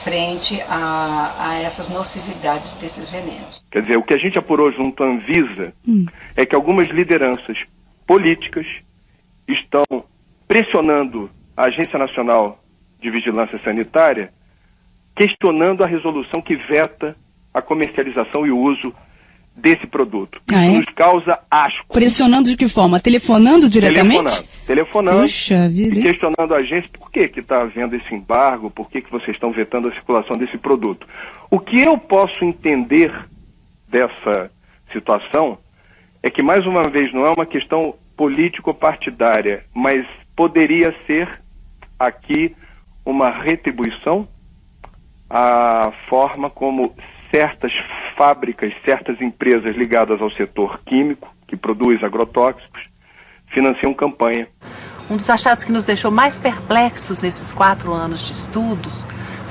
Frente a essas nocividades desses venenos. Quer dizer, o que a gente apurou junto à Anvisa é que algumas lideranças políticas estão pressionando a Agência Nacional de Vigilância Sanitária, questionando a resolução que veta a comercialização e o uso desse produto. Isso nos causa asco. Pressionando de que forma? Telefonando diretamente? Telefonando. Puxa vida. E questionando a agência por que está havendo esse embargo, por que vocês estão vetando a circulação desse produto. O que eu posso entender dessa situação é que, mais uma vez, não é uma questão político-partidária, mas poderia ser aqui uma retribuição à forma como certas fábricas, certas empresas ligadas ao setor químico, que produz agrotóxicos, financiam campanha. Um dos achados que nos deixou mais perplexos nesses 4 anos de estudos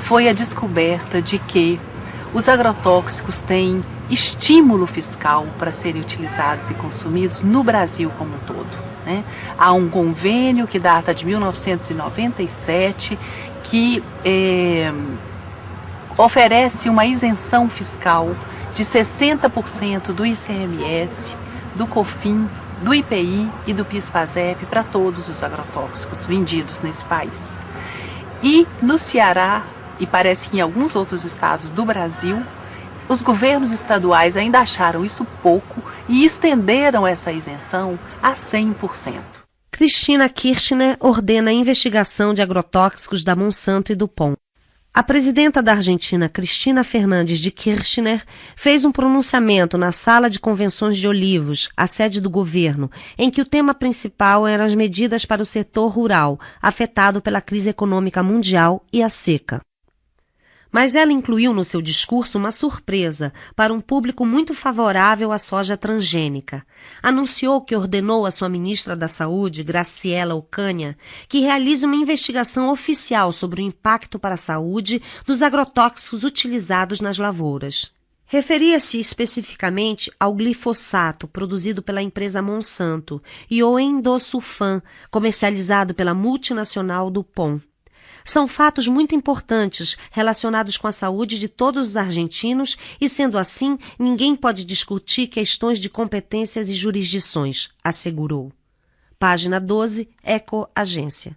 foi a descoberta de que os agrotóxicos têm estímulo fiscal para serem utilizados e consumidos no Brasil como um todo, né? Há um convênio que data de 1997 que oferece uma isenção fiscal de 60% do ICMS, do COFIN, do IPI e do PIS/PASEP para todos os agrotóxicos vendidos nesse país. E no Ceará, e parece que em alguns outros estados do Brasil, os governos estaduais ainda acharam isso pouco e estenderam essa isenção a 100%. Cristina Kirchner ordena a investigação de agrotóxicos da Monsanto e DuPont. A presidenta da Argentina, Cristina Fernandes de Kirchner, fez um pronunciamento na Sala de Convenções de Olivos, a sede do governo, em que o tema principal eram as medidas para o setor rural, afetado pela crise econômica mundial e a seca. Mas ela incluiu no seu discurso uma surpresa para um público muito favorável à soja transgênica. Anunciou que ordenou à sua ministra da Saúde, Graciela Ocaña, que realize uma investigação oficial sobre o impacto para a saúde dos agrotóxicos utilizados nas lavouras. Referia-se especificamente ao glifosato, produzido pela empresa Monsanto, e ao endosulfan, comercializado pela multinacional DuPont. São fatos muito importantes relacionados com a saúde de todos os argentinos e, sendo assim, ninguém pode discutir questões de competências e jurisdições, assegurou. Página 12, Eco Agência.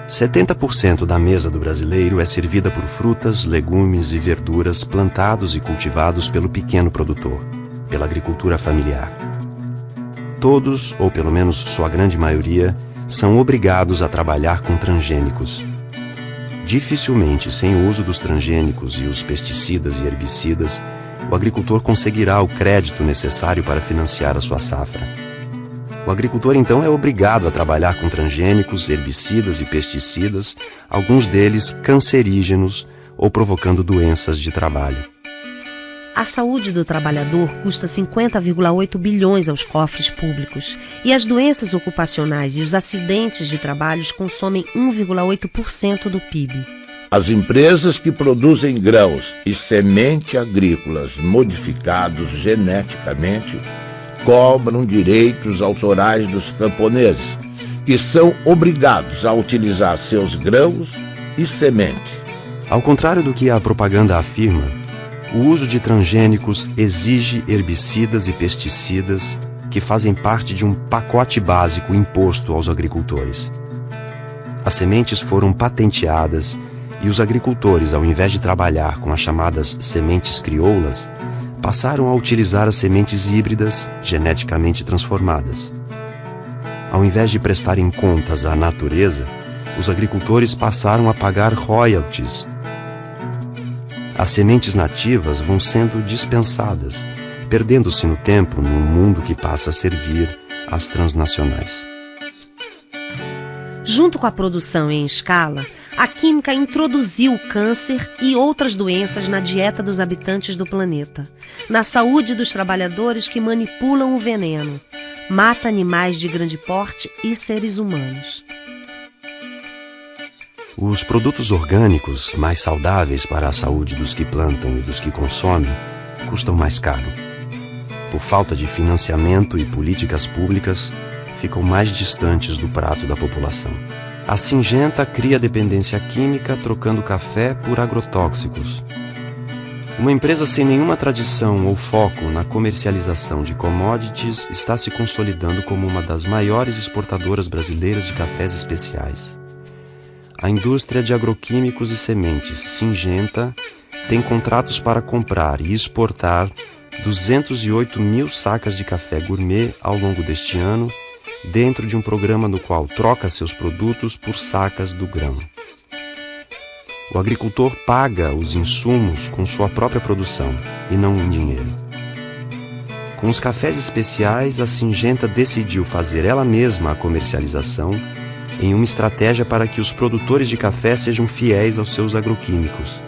70% da mesa do brasileiro é servida por frutas, legumes e verduras plantados e cultivados pelo pequeno produtor, pela agricultura familiar. Todos, ou pelo menos sua grande maioria, são obrigados a trabalhar com transgênicos. Dificilmente, sem o uso dos transgênicos e os pesticidas e herbicidas, o agricultor conseguirá o crédito necessário para financiar a sua safra. O agricultor, então, é obrigado a trabalhar com transgênicos, herbicidas e pesticidas, alguns deles cancerígenos ou provocando doenças de trabalho. A saúde do trabalhador custa 50,8 bilhões aos cofres públicos e as doenças ocupacionais e os acidentes de trabalho consomem 1,8% do PIB. As empresas que produzem grãos e semente agrícolas modificados geneticamente cobram direitos autorais dos camponeses, que são obrigados a utilizar seus grãos e semente. Ao contrário do que a propaganda afirma, o uso de transgênicos exige herbicidas e pesticidas que fazem parte de um pacote básico imposto aos agricultores. As sementes foram patenteadas e os agricultores, ao invés de trabalhar com as chamadas sementes crioulas, passaram a utilizar as sementes híbridas geneticamente transformadas. Ao invés de prestarem contas à natureza, os agricultores passaram a pagar royalties. As sementes nativas vão sendo dispensadas, perdendo-se no tempo num mundo que passa a servir às transnacionais. Junto com a produção em escala, A química introduziu o câncer e outras doenças na dieta dos habitantes do planeta, na saúde dos trabalhadores que manipulam o veneno, mata animais de grande porte e seres humanos. Os produtos orgânicos, mais saudáveis para a saúde dos que plantam e dos que consomem, custam mais caro. Por falta de financiamento e políticas públicas, ficam mais distantes do prato da população. A Syngenta cria dependência química trocando café por agrotóxicos. Uma empresa sem nenhuma tradição ou foco na comercialização de commodities está se consolidando como uma das maiores exportadoras brasileiras de cafés especiais. A indústria de agroquímicos e sementes Syngenta tem contratos para comprar e exportar 208 mil sacas de café gourmet ao longo deste ano, dentro de um programa no qual troca seus produtos por sacas do grão. O agricultor paga os insumos com sua própria produção e não em dinheiro. Com os cafés especiais, a Syngenta decidiu fazer ela mesma a comercialização em uma estratégia para que os produtores de café sejam fiéis aos seus agroquímicos.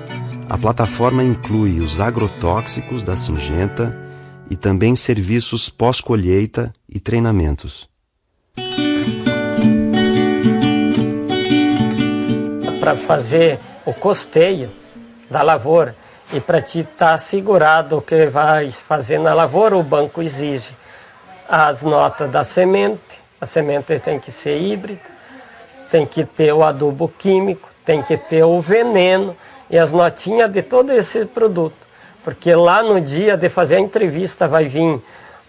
A plataforma inclui os agrotóxicos da Syngenta e também serviços pós-colheita e treinamentos. Para fazer o costeio da lavoura e para te estar assegurado o que vai fazer na lavoura, o banco exige as notas da semente. A semente tem que ser híbrida, tem que ter o adubo químico, tem que ter o veneno e as notinhas de todo esse produto. Porque lá no dia de fazer a entrevista vai vir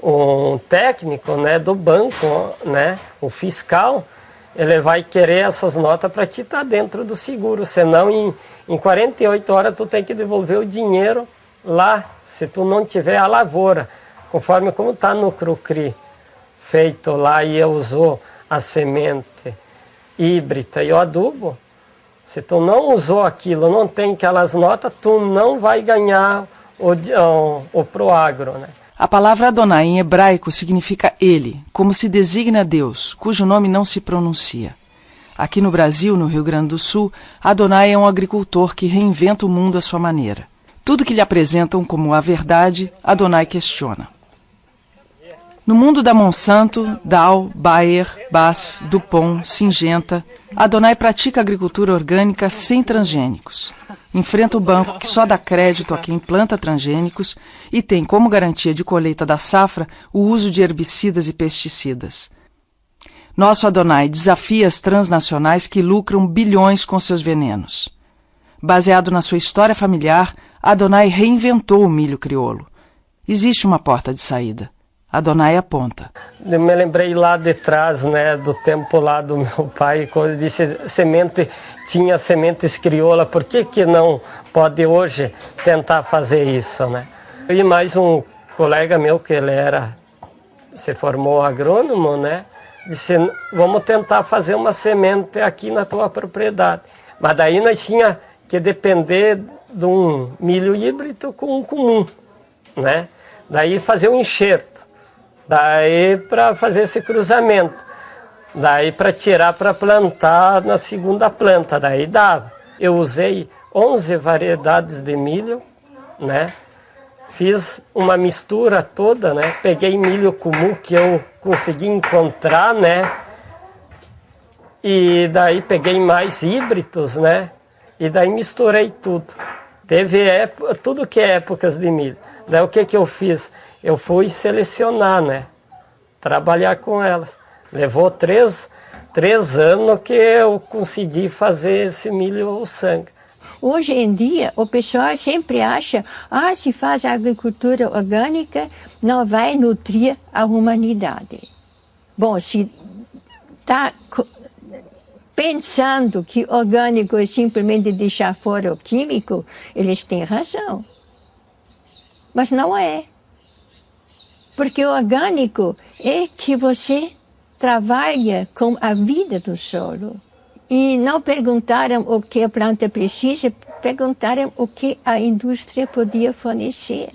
um técnico, né, do banco, né, o fiscal, ele vai querer essas notas para te estar dentro do seguro, senão em 48 horas tu tem que devolver o dinheiro lá, se tu não tiver a lavoura, conforme como está no Crucri, feito lá e usou a semente híbrida e o adubo, se tu não usou aquilo, não tem aquelas notas, tu não vai ganhar o Proagro, né? A palavra Adonai em hebraico significa ele, como se designa Deus, cujo nome não se pronuncia. Aqui no Brasil, no Rio Grande do Sul, Adonai é um agricultor que reinventa o mundo à sua maneira. Tudo que lhe apresentam como a verdade, Adonai questiona. No mundo da Monsanto, Dow, Bayer, BASF, DuPont, Syngenta, Adonai pratica agricultura orgânica sem transgênicos. Enfrenta o banco que só dá crédito a quem planta transgênicos e tem como garantia de colheita da safra o uso de herbicidas e pesticidas. Nosso Adonai desafia as transnacionais que lucram bilhões com seus venenos. Baseado na sua história familiar, Adonai reinventou o milho crioulo. Existe uma porta de saída. Adonai aponta. Eu me lembrei lá de trás, né, do tempo lá do meu pai, quando ele disse tinha sementes crioula, por que não pode hoje tentar fazer isso, né? E mais um colega meu, que ele se formou agrônomo, né, disse, vamos tentar fazer uma semente aqui na tua propriedade. Mas daí nós tinha que depender de um milho híbrido com um comum, né? Daí fazer um enxerto. Daí para fazer esse cruzamento, daí para tirar para plantar na segunda planta, daí dava. Eu usei 11 variedades de milho, né? Fiz uma mistura toda, né? Peguei milho comum que eu consegui encontrar, né? E daí peguei mais híbridos, né? E daí misturei tudo. Teve tudo que é épocas de milho. Daí o que eu fiz? Eu fui selecionar, né? Trabalhar com elas. Levou três anos que eu consegui fazer esse milho sangue. Hoje em dia, o pessoal sempre acha, se faz agricultura orgânica, não vai nutrir a humanidade. Bom, se está pensando que orgânico é simplesmente deixar fora o químico, eles têm razão. Mas não é. Porque o orgânico é que você trabalha com a vida do solo. E não perguntaram o que a planta precisa, perguntaram o que a indústria podia fornecer.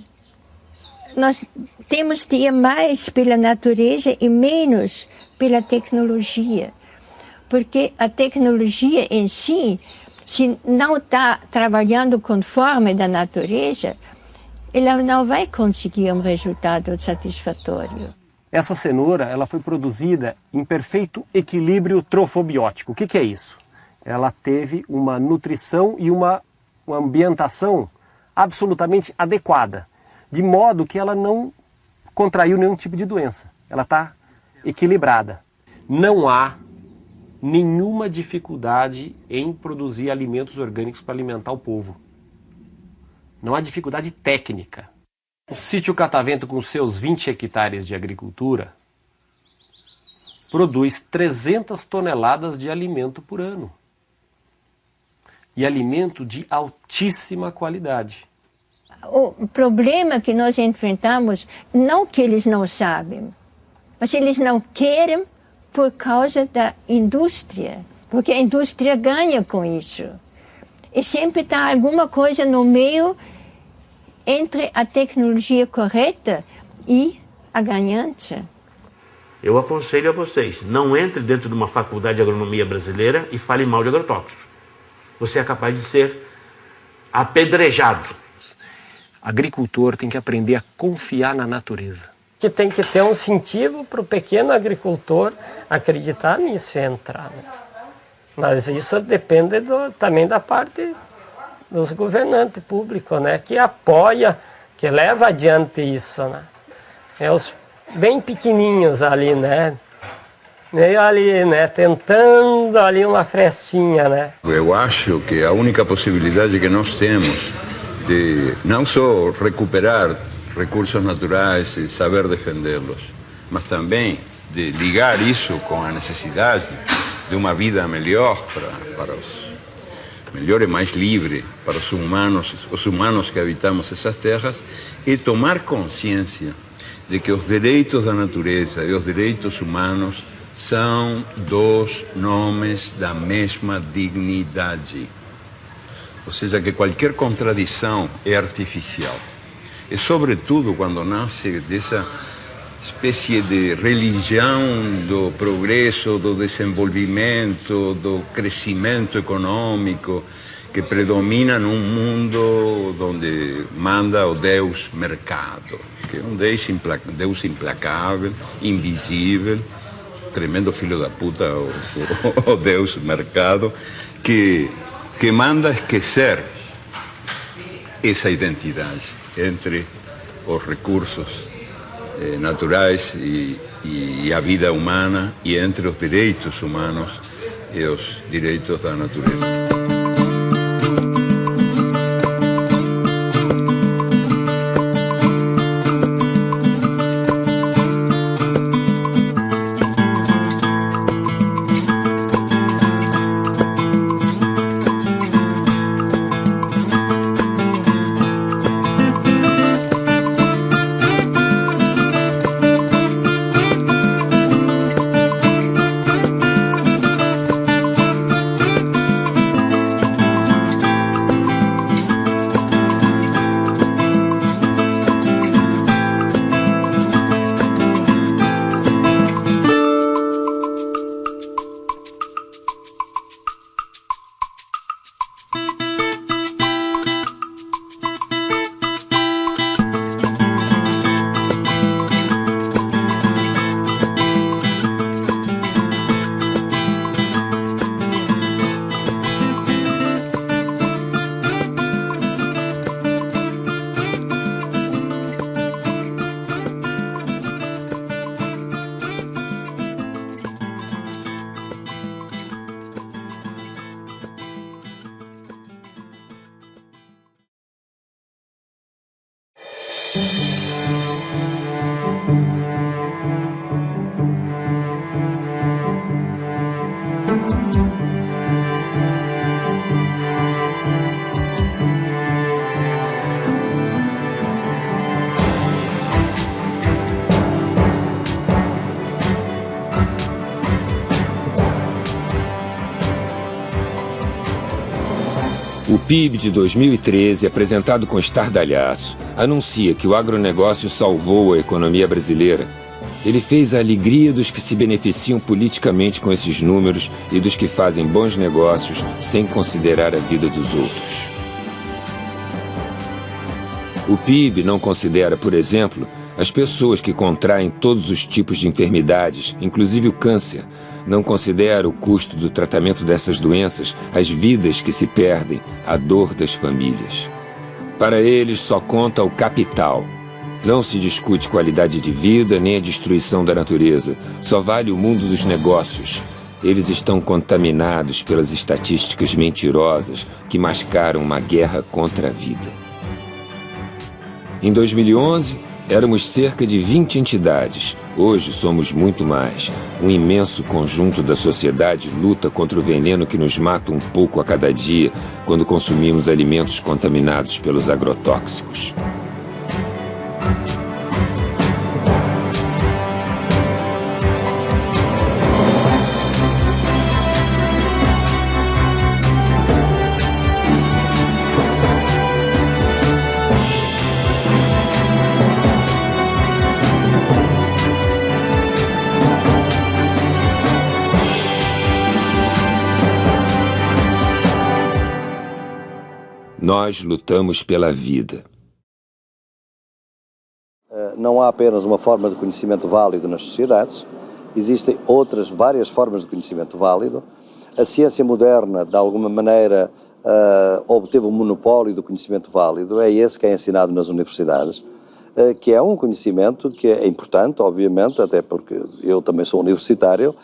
Nós temos de ir mais pela natureza e menos pela tecnologia. Porque a tecnologia em si se não está trabalhando conforme da natureza, ela não vai conseguir um resultado satisfatório. Essa cenoura ela foi produzida em perfeito equilíbrio trofobiótico. O que é isso? Ela teve uma nutrição e uma ambientação absolutamente adequada, de modo que ela não contraiu nenhum tipo de doença. Ela está equilibrada. Não há nenhuma dificuldade em produzir alimentos orgânicos para alimentar o povo. Não há dificuldade técnica. O sítio Catavento, com seus 20 hectares de agricultura, produz 300 toneladas de alimento por ano. E alimento de altíssima qualidade. O problema que nós enfrentamos, não que eles não sabem, mas eles não querem por causa da indústria, porque a indústria ganha com isso. E sempre está alguma coisa no meio entre a tecnologia correta e a ganância. Eu aconselho a vocês, não entre dentro de uma faculdade de agronomia brasileira e fale mal de agrotóxicos. Você é capaz de ser apedrejado. Agricultor tem que aprender a confiar na natureza. Que tem que ter um incentivo para o pequeno agricultor acreditar nisso e entrar. Né? Mas isso depende também da parte dos governantes públicos, né? Que apoia, que leva adiante isso. Né? É os bem pequenininhos ali, né? Meio ali, né? Tentando ali uma frestinha, né? Eu acho que a única possibilidade que nós temos de não só recuperar recursos naturais e saber defendê-los, mas também de ligar isso com a necessidade de uma vida melhor para os melhor e mais livre para os humanos que habitamos essas terras, e tomar consciência de que os direitos da natureza e os direitos humanos são dois nomes da mesma dignidade. Ou seja, que qualquer contradição é artificial. E, sobretudo, quando nasce dessa espécie de religião do progresso, do desenvolvimento, do crescimento econômico, que predomina num mundo onde manda o Deus mercado, que é um Deus implacável, invisível, tremendo filho da puta, o Deus mercado, que manda esquecer essa identidade entre os recursos naturais e a vida humana, e entre os direitos humanos e os direitos da natureza. O PIB de 2013, apresentado com estardalhaço, anuncia que o agronegócio salvou a economia brasileira Ele fez a alegria dos que se beneficiam politicamente com esses números e dos que fazem bons negócios sem considerar a vida dos outros. O PIB não considera, por exemplo, as pessoas que contraem todos os tipos de enfermidades, inclusive o câncer. Não considera o custo do tratamento dessas doenças, as vidas que se perdem, a dor das famílias. Para eles só conta o capital. Não se discute qualidade de vida nem a destruição da natureza. Só vale o mundo dos negócios. Eles estão contaminados pelas estatísticas mentirosas que mascaram uma guerra contra a vida. Em 2011, éramos cerca de 20 entidades. Hoje somos muito mais. Um imenso conjunto da sociedade luta contra o veneno que nos mata um pouco a cada dia quando consumimos alimentos contaminados pelos agrotóxicos. Nós lutamos pela vida. Não há apenas uma forma de conhecimento válido nas sociedades, existem várias formas de conhecimento válido. A ciência moderna, de alguma maneira, obteve um monopólio do conhecimento válido, é esse que é ensinado nas universidades, que é um conhecimento que é importante, obviamente, até porque eu também sou universitário,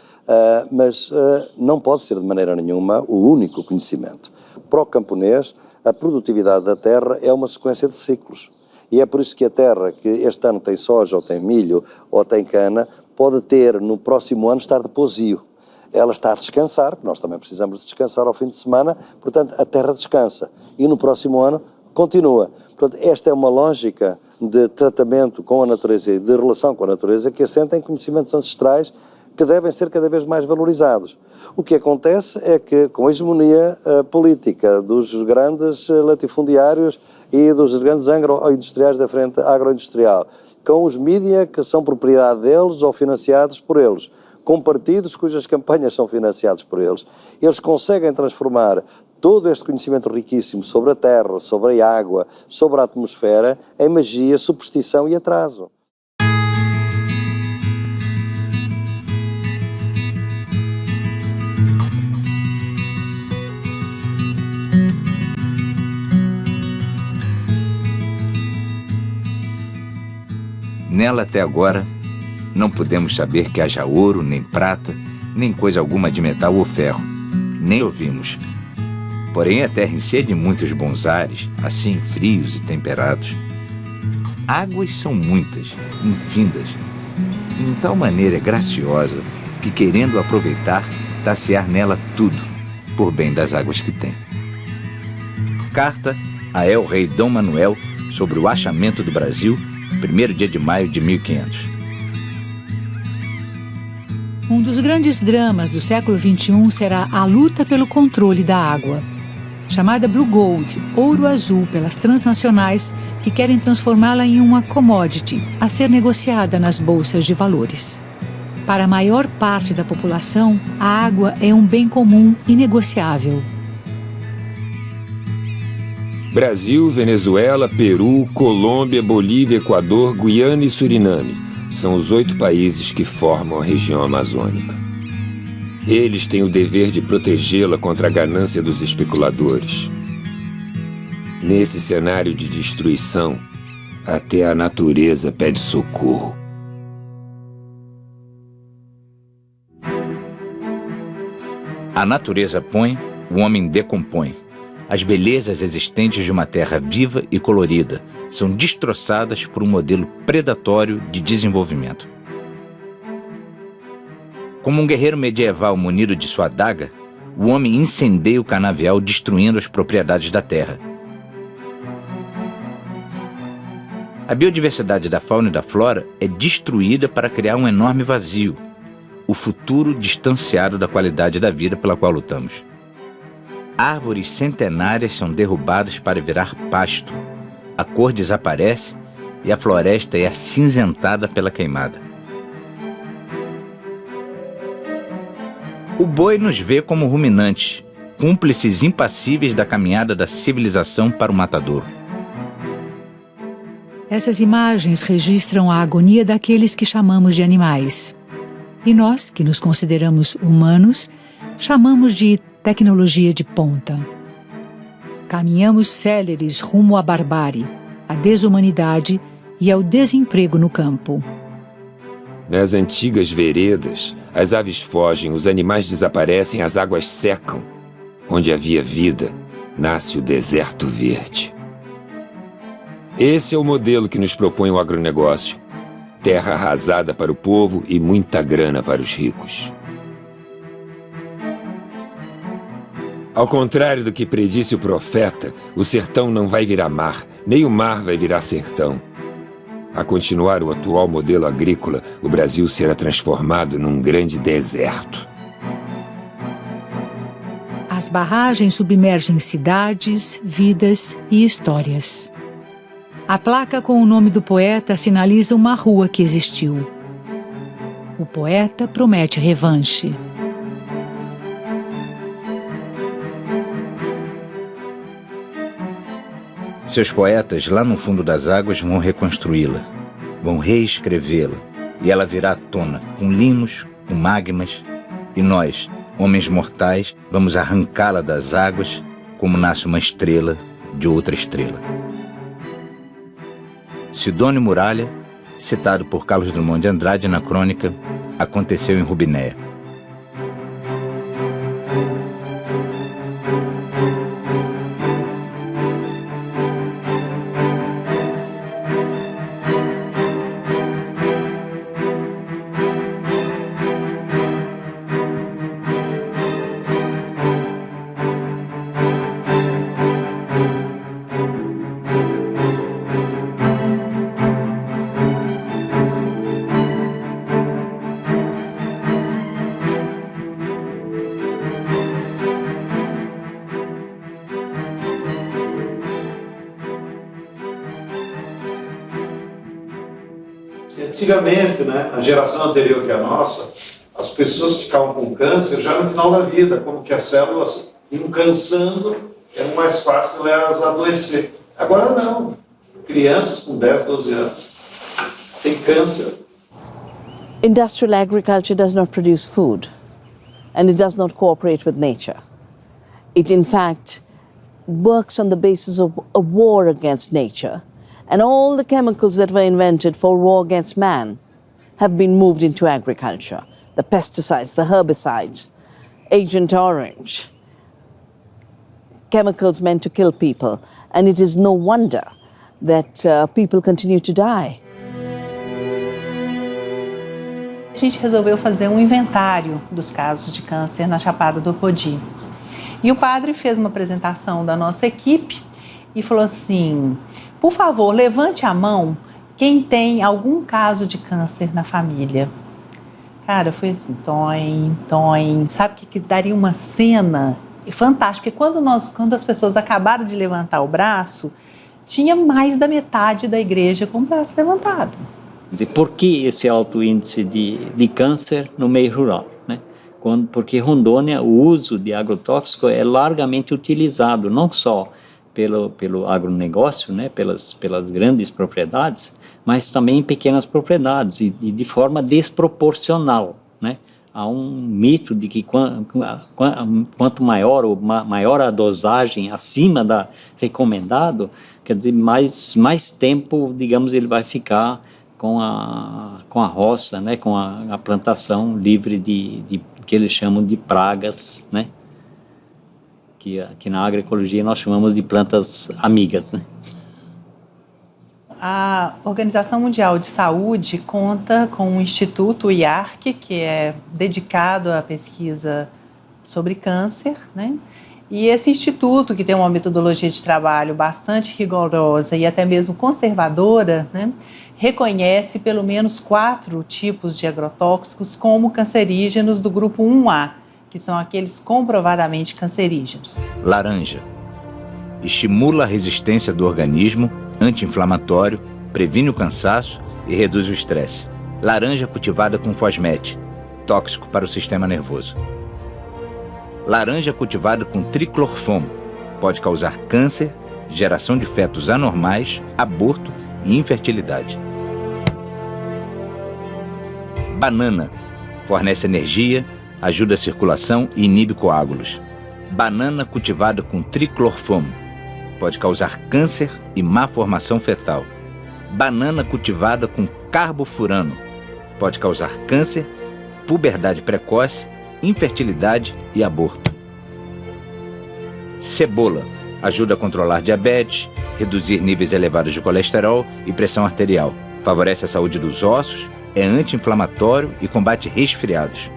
mas não pode ser de maneira nenhuma o único conhecimento. Para o camponês, a produtividade da terra é uma sequência de ciclos. E é por isso que a terra que este ano tem soja, ou tem milho, ou tem cana, pode ter no próximo ano estar de pousio. Ela está a descansar, porque nós também precisamos de descansar ao fim de semana, portanto a terra descansa. E no próximo ano continua. Portanto, esta é uma lógica de tratamento com a natureza e de relação com a natureza que assenta em conhecimentos ancestrais que devem ser cada vez mais valorizados. O que acontece é que, com a hegemonia política dos grandes latifundiários e dos grandes agroindustriais da frente agroindustrial, com os mídia que são propriedade deles ou financiados por eles, com partidos cujas campanhas são financiados por eles, eles conseguem transformar todo este conhecimento riquíssimo sobre a terra, sobre a água, sobre a atmosfera, em magia, superstição e atraso. Nela até agora, não podemos saber que haja ouro, nem prata, nem coisa alguma de metal ou ferro. Nem ouvimos. Porém, a terra enche de muitos bons ares, assim frios e temperados. Águas são muitas, infindas, e em tal maneira graciosa que, querendo aproveitar, tacear nela tudo, por bem das águas que tem. Carta a El-Rei Dom Manuel sobre o achamento do Brasil, 1º dia de maio de 1500. Um dos grandes dramas do século XXI será a luta pelo controle da água. Chamada Blue Gold, ouro azul pelas transnacionais que querem transformá-la em uma commodity a ser negociada nas bolsas de valores. Para a maior parte da população, a água é um bem comum inegociável. Brasil, Venezuela, Peru, Colômbia, Bolívia, Equador, Guiana e Suriname são os 8 países que formam a região amazônica. Eles têm o dever de protegê-la contra a ganância dos especuladores. Nesse cenário de destruição, até a natureza pede socorro. A natureza põe, o homem decompõe. As belezas existentes de uma terra viva e colorida são destroçadas por um modelo predatório de desenvolvimento. Como um guerreiro medieval munido de sua adaga, o homem incendeia o canavial destruindo as propriedades da terra. A biodiversidade da fauna e da flora é destruída para criar um enorme vazio, o futuro distanciado da qualidade da vida pela qual lutamos. Árvores centenárias são derrubadas para virar pasto. A cor desaparece e a floresta é acinzentada pela queimada. O boi nos vê como ruminantes, cúmplices impassíveis da caminhada da civilização para o matadouro. Essas imagens registram a agonia daqueles que chamamos de animais. E nós, que nos consideramos humanos, chamamos de tecnologia de ponta. Caminhamos céleres rumo à barbárie, à desumanidade e ao desemprego no campo. Nas antigas veredas, as aves fogem, os animais desaparecem, as águas secam. Onde havia vida, nasce o deserto verde. Esse é o modelo que nos propõe o agronegócio. Terra arrasada para o povo e muita grana para os ricos. Ao contrário do que predisse o profeta, o sertão não vai virar mar, nem o mar vai virar sertão. A continuar o atual modelo agrícola, o Brasil será transformado num grande deserto. As barragens submergem cidades, vidas e histórias. A placa com o nome do poeta sinaliza uma rua que existiu. O poeta promete revanche. Seus poetas, lá no fundo das águas, vão reconstruí-la, vão reescrevê-la, e ela virá à tona, com limos, com magmas, e nós, homens mortais, vamos arrancá-la das águas, como nasce uma estrela de outra estrela. Sidônio Muralha, citado por Carlos Drummond de Andrade na crônica Aconteceu em Rubinéia. Antigamente, né, a geração anterior que a nossa, as pessoas ficavam com câncer já no final da vida, como que as células iam cansando, era mais fácil elas adoecer. Agora não. Crianças com 10, 12 anos têm câncer. Industrial agriculture does not produce food, and it does not cooperate with nature. It, in fact, works on the basis of a war against nature. And all the chemicals that were invented for war against man have been moved into agriculture. The pesticides, the herbicides, Agent Orange, chemicals meant to kill people. And it is no wonder that people continue to die. A gente resolveu fazer um inventário dos casos de câncer na Chapada do Apodi. E o padre fez uma apresentação da nossa equipe e falou assim: por favor, levante a mão quem tem algum caso de câncer na família. Cara, foi assim, toim. Sabe que daria uma cena fantástica? Porque quando as pessoas acabaram de levantar o braço, tinha mais da metade da igreja com o braço levantado. Por que esse alto índice de câncer no meio rural? Né? Porque Rondônia, o uso de agrotóxico é largamente utilizado, não só pelo agronegócio, né, pelas grandes propriedades, mas também em pequenas propriedades e de forma desproporcional, né? Há um mito de que quanto maior a dosagem acima da recomendado, quer dizer, mais tempo, digamos, ele vai ficar com a roça, né, com a plantação livre de que eles chamam de pragas, né? Que aqui na agroecologia nós chamamos de plantas amigas, né? A Organização Mundial de Saúde conta com um instituto, o IARC, que é dedicado à pesquisa sobre câncer, né? E esse instituto, que tem uma metodologia de trabalho bastante rigorosa e até mesmo conservadora, né, reconhece pelo menos 4 tipos de agrotóxicos como cancerígenos do grupo 1A, que são aqueles comprovadamente cancerígenos. Laranja. Estimula a resistência do organismo, anti-inflamatório, previne o cansaço e reduz o estresse. Laranja cultivada com fosmete, tóxico para o sistema nervoso. Laranja cultivada com triclorfomo pode causar câncer, geração de fetos anormais, aborto e infertilidade. Banana fornece energia, ajuda a circulação e inibe coágulos. Banana cultivada com triclorfomo pode causar câncer e má formação fetal. Banana cultivada com carbofurano pode causar câncer, puberdade precoce, infertilidade e aborto. Cebola ajuda a controlar diabetes, reduzir níveis elevados de colesterol e pressão arterial. Favorece a saúde dos ossos, é anti-inflamatório e combate resfriados.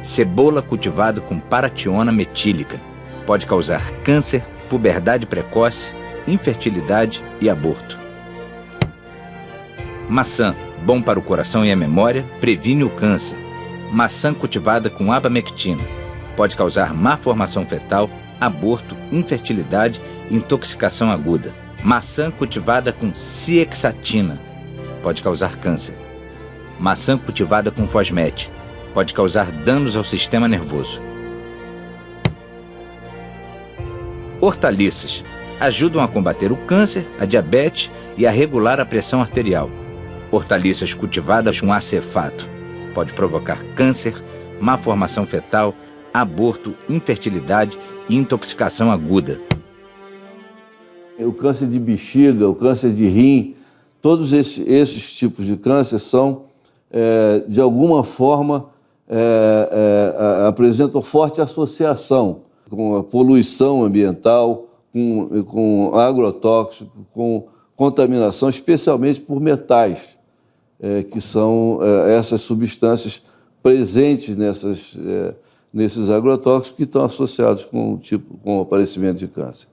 Cebola cultivada com parationa metílica pode causar câncer, puberdade precoce, infertilidade e aborto. Maçã, bom para o coração e a memória, previne o câncer. Maçã cultivada com abamectina pode causar má formação fetal, aborto, infertilidade e intoxicação aguda. Maçã cultivada com ciexatina pode causar câncer. Maçã cultivada com fosmete pode causar danos ao sistema nervoso. Hortaliças ajudam a combater o câncer, a diabetes e a regular a pressão arterial. Hortaliças cultivadas com acefato pode provocar câncer, má formação fetal, aborto, infertilidade e intoxicação aguda. O câncer de bexiga, o câncer de rim, todos esses tipos de câncer são, de alguma forma, apresentam forte associação com a poluição ambiental, com agrotóxico, com contaminação, especialmente por metais, que são essas substâncias presentes nesses agrotóxicos que estão associados com o aparecimento de câncer.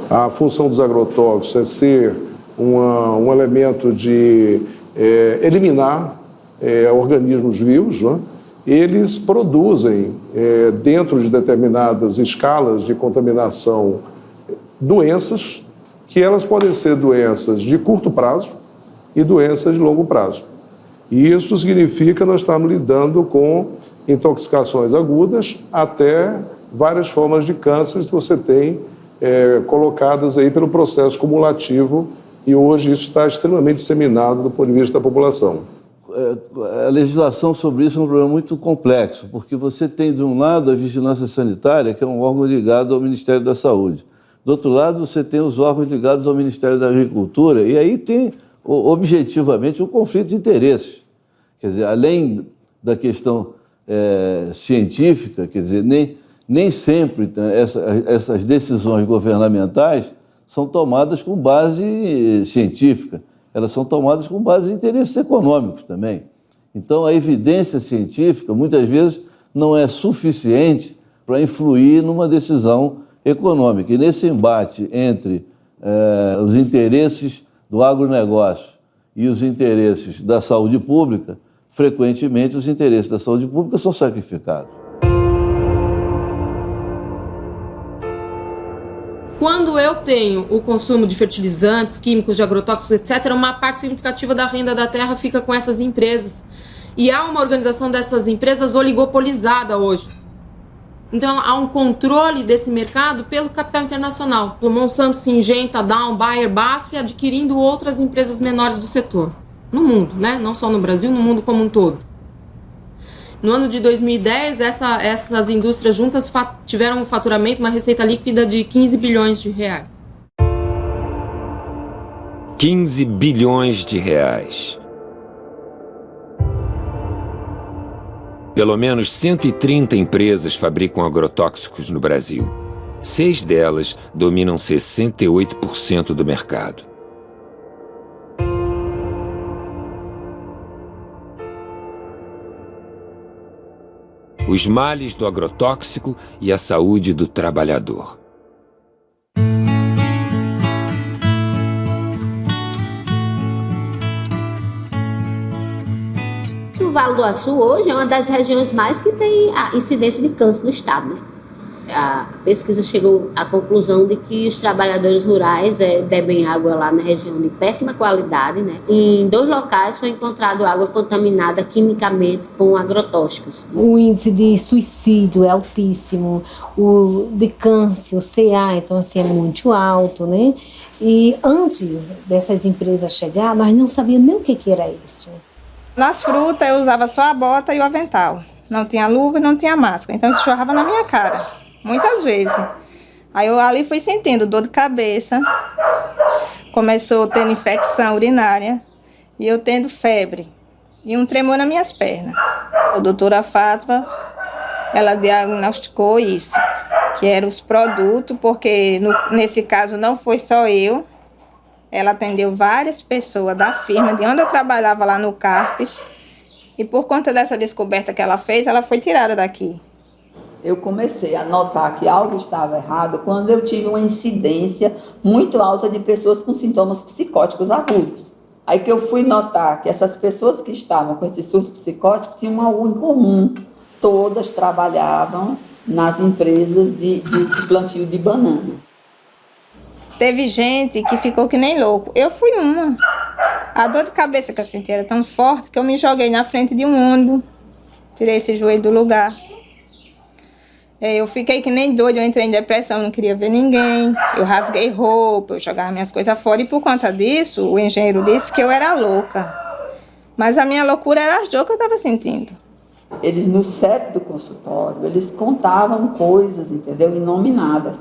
A função dos agrotóxicos é ser um elemento de eliminar organismos vivos, né? Eles produzem, dentro de determinadas escalas de contaminação, doenças, que elas podem ser doenças de curto prazo e doenças de longo prazo. E isso significa que nós estamos lidando com intoxicações agudas até várias formas de câncer que você tem colocadas aí pelo processo cumulativo, e hoje isso está extremamente disseminado do ponto de vista da população. A legislação sobre isso é um problema muito complexo, porque você tem, de um lado, a vigilância sanitária, que é um órgão ligado ao Ministério da Saúde. Do outro lado, você tem os órgãos ligados ao Ministério da Agricultura, e aí tem, objetivamente, um conflito de interesses. Quer dizer, além da questão científica, quer dizer, nem sempre essas decisões governamentais são tomadas com base científica. Elas são tomadas com base em interesses econômicos também. Então, a evidência científica, muitas vezes, não é suficiente para influir numa decisão econômica. E nesse embate entre os interesses do agronegócio e os interesses da saúde pública, frequentemente os interesses da saúde pública são sacrificados. Quando eu tenho o consumo de fertilizantes, químicos, de agrotóxicos, etc., uma parte significativa da renda da terra fica com essas empresas. E há uma organização dessas empresas oligopolizada hoje. Então há um controle desse mercado pelo capital internacional, pelo Monsanto, Syngenta, Dow, Bayer, BASF, adquirindo outras empresas menores do setor. No mundo, né? Não só no Brasil, no mundo como um todo. No ano de 2010, essas indústrias juntas tiveram um faturamento, uma receita líquida de 15 bilhões de reais. 15 bilhões de reais. Pelo menos 130 empresas fabricam agrotóxicos no Brasil. 6 delas dominam 68% do mercado. Os males do agrotóxico e a saúde do trabalhador. O Vale do Açu hoje é uma das regiões mais que tem a incidência de câncer no estado, né? A pesquisa chegou à conclusão de que os trabalhadores rurais bebem água lá na região de péssima qualidade, né? Em 2 locais foi encontrado água contaminada quimicamente com agrotóxicos. O índice de suicídio é altíssimo, o de câncer, o CA, então assim, é muito alto, né? E antes dessas empresas chegar, nós não sabíamos nem o que era isso. Nas frutas eu usava só a bota e o avental. Não tinha luva e não tinha máscara, então isso chorrava na minha cara. Muitas vezes. Aí eu ali fui sentindo dor de cabeça, começou tendo infecção urinária e eu tendo febre e um tremor nas minhas pernas. A doutora Fátima, ela diagnosticou isso, que eram os produtos, porque nesse caso não foi só eu, ela atendeu várias pessoas da firma, de onde eu trabalhava lá no Carpes, e por conta dessa descoberta que ela fez, ela foi tirada daqui. Eu comecei a notar que algo estava errado quando eu tive uma incidência muito alta de pessoas com sintomas psicóticos agudos. Aí que eu fui notar que essas pessoas que estavam com esse surto psicótico tinham algo em comum. Todas trabalhavam nas empresas de plantio de banana. Teve gente que ficou que nem louco. Eu fui uma. A dor de cabeça que eu senti era tão forte que eu me joguei na frente de um ônibus. Tirei esse joelho do lugar. Eu fiquei que nem doida, eu entrei em depressão, não queria ver ninguém. Eu rasguei roupa, eu jogava minhas coisas fora. E por conta disso, o engenheiro disse que eu era louca. Mas a minha loucura era as dores que eu estava sentindo. Eles, no set do consultório, eles contavam coisas, entendeu? Inominadas.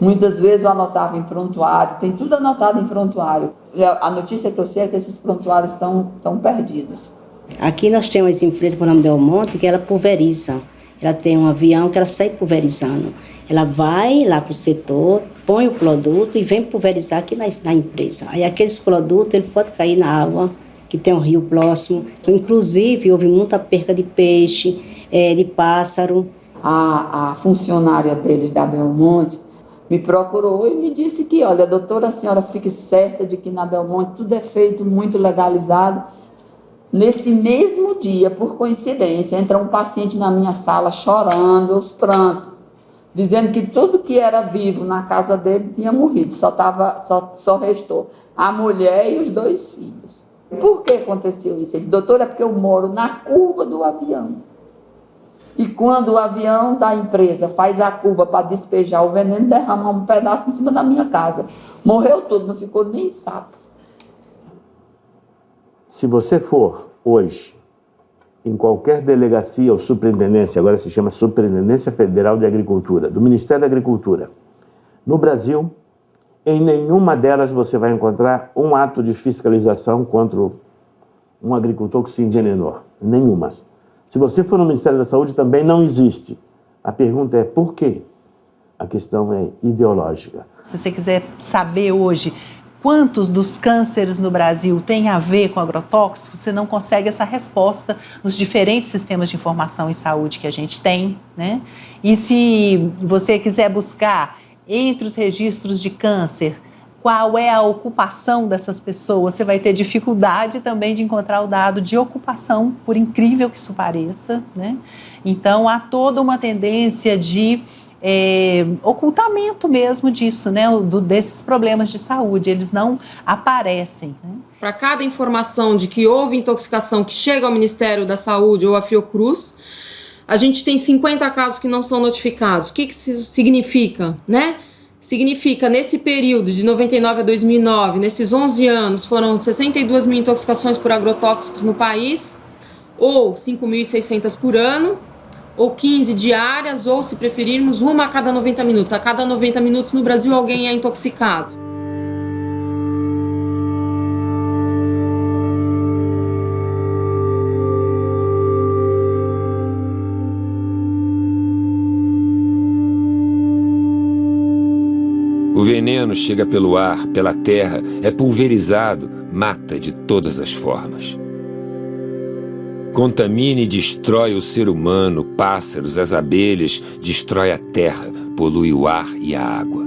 Muitas vezes eu anotava em prontuário, tem tudo anotado em prontuário. A notícia que eu sei é que esses prontuários estão perdidos. Aqui nós temos uma empresa por nome Delmonte que ela pulveriza. Ela tem um avião que ela sai pulverizando. Ela vai lá para o setor, põe o produto e vem pulverizar aqui na empresa. Aí aqueles produtos ele pode cair na água, que tem um rio próximo. Inclusive, houve muita perca de peixe, de pássaro. A funcionária deles da Belmonte me procurou e me disse que, olha, doutora, a senhora fique certa de que na Belmonte tudo é feito muito legalizado. Nesse mesmo dia, por coincidência, entra um paciente na minha sala chorando, aos prantos, dizendo que tudo que era vivo na casa dele tinha morrido, só restou a mulher e os 2 filhos. Por que aconteceu isso? Ele disse, doutora, é porque eu moro na curva do avião. E quando o avião da empresa faz a curva para despejar o veneno, derrama um pedaço em cima da minha casa. Morreu tudo, não ficou nem sapo. Se você for hoje em qualquer delegacia ou superintendência, agora se chama Superintendência Federal de Agricultura, do Ministério da Agricultura, no Brasil, em nenhuma delas você vai encontrar um ato de fiscalização contra um agricultor que se envenenou. Nenhuma. Se você for no Ministério da Saúde, também não existe. A pergunta é por quê? A questão é ideológica. Se você quiser saber hoje quantos dos cânceres no Brasil têm a ver com agrotóxicos, você não consegue essa resposta nos diferentes sistemas de informação em saúde que a gente tem, né? E se você quiser buscar entre os registros de câncer qual é a ocupação dessas pessoas, você vai ter dificuldade também de encontrar o dado de ocupação, por incrível que isso pareça, né? Então, há toda uma tendência de ocultamento mesmo disso, né? Desses problemas de saúde, eles não aparecem, né? Para cada informação de que houve intoxicação que chega ao Ministério da Saúde ou à Fiocruz, a gente tem 50 casos que não são notificados. O que isso significa, né? Significa, nesse período de 99 a 2009, nesses 11 anos, foram 62 mil intoxicações por agrotóxicos no país, ou 5.600 por ano, ou 15 diárias, ou, se preferirmos, uma a cada 90 minutos. A cada 90 minutos no Brasil alguém é intoxicado. O veneno chega pelo ar, pela terra, é pulverizado, mata de todas as formas. Contamina e destrói o ser humano, pássaros, as abelhas, destrói a terra, polui o ar e a água.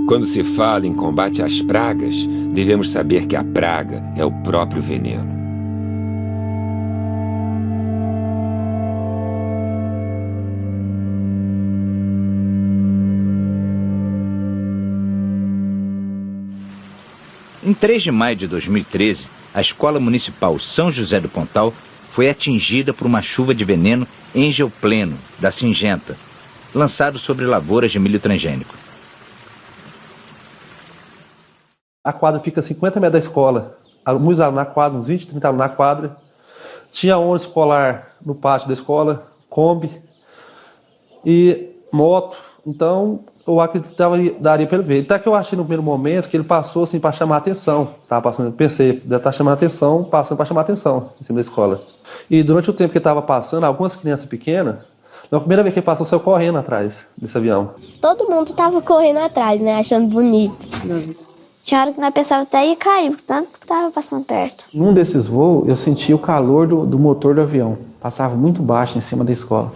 Quando se fala em combate às pragas, devemos saber que a praga é o próprio veneno. Em 3 de maio de 2013, a Escola Municipal São José do Pontal foi atingida por uma chuva de veneno engeopleno, da Singenta, lançado sobre lavouras de milho transgênico. A quadra fica a 50 metros da escola. Muitos alunos na quadra, uns 20, 30 alunos na quadra. Tinha ônibus escolar no pátio da escola, Kombi e moto. Então, eu acredito que daria para ele ver. Até que eu achei no primeiro momento que ele passou assim para chamar a atenção. Pensei, deve estar chamando a atenção, passando para chamar a atenção em cima da escola. E durante o tempo que ele estava passando, algumas crianças pequenas, na primeira vez que ele passou, saiu correndo atrás desse avião. Todo mundo estava correndo atrás, né? Achando bonito. Tinha hora que nós pensávamos até ia cair, tanto que estava passando perto. Num desses voos, eu senti o calor do motor do avião. Passava muito baixo em cima da escola.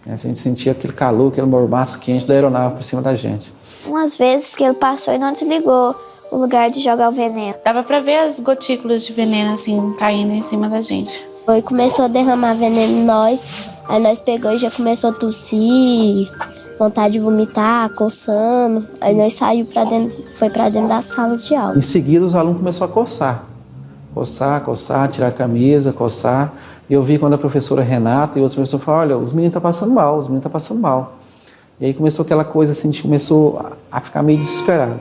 A gente sentia aquele calor, aquele mormaço quente da aeronave por cima da gente. Umas vezes que ele passou e não desligou o lugar de jogar o veneno. Dava pra ver as gotículas de veneno assim caindo em cima da gente. Foi, começou a derramar veneno em nós, aí nós pegou e já começou a tossir, vontade de vomitar, coçando. Aí nós saiu para dentro, foi para dentro das salas de aula. Em seguida os alunos começaram a coçar. Coçar, tirar a camisa, coçar. E eu vi quando a professora Renata e outros professores falaram, olha, os meninos estão passando mal, E aí começou aquela coisa assim, a gente começou a ficar meio desesperado.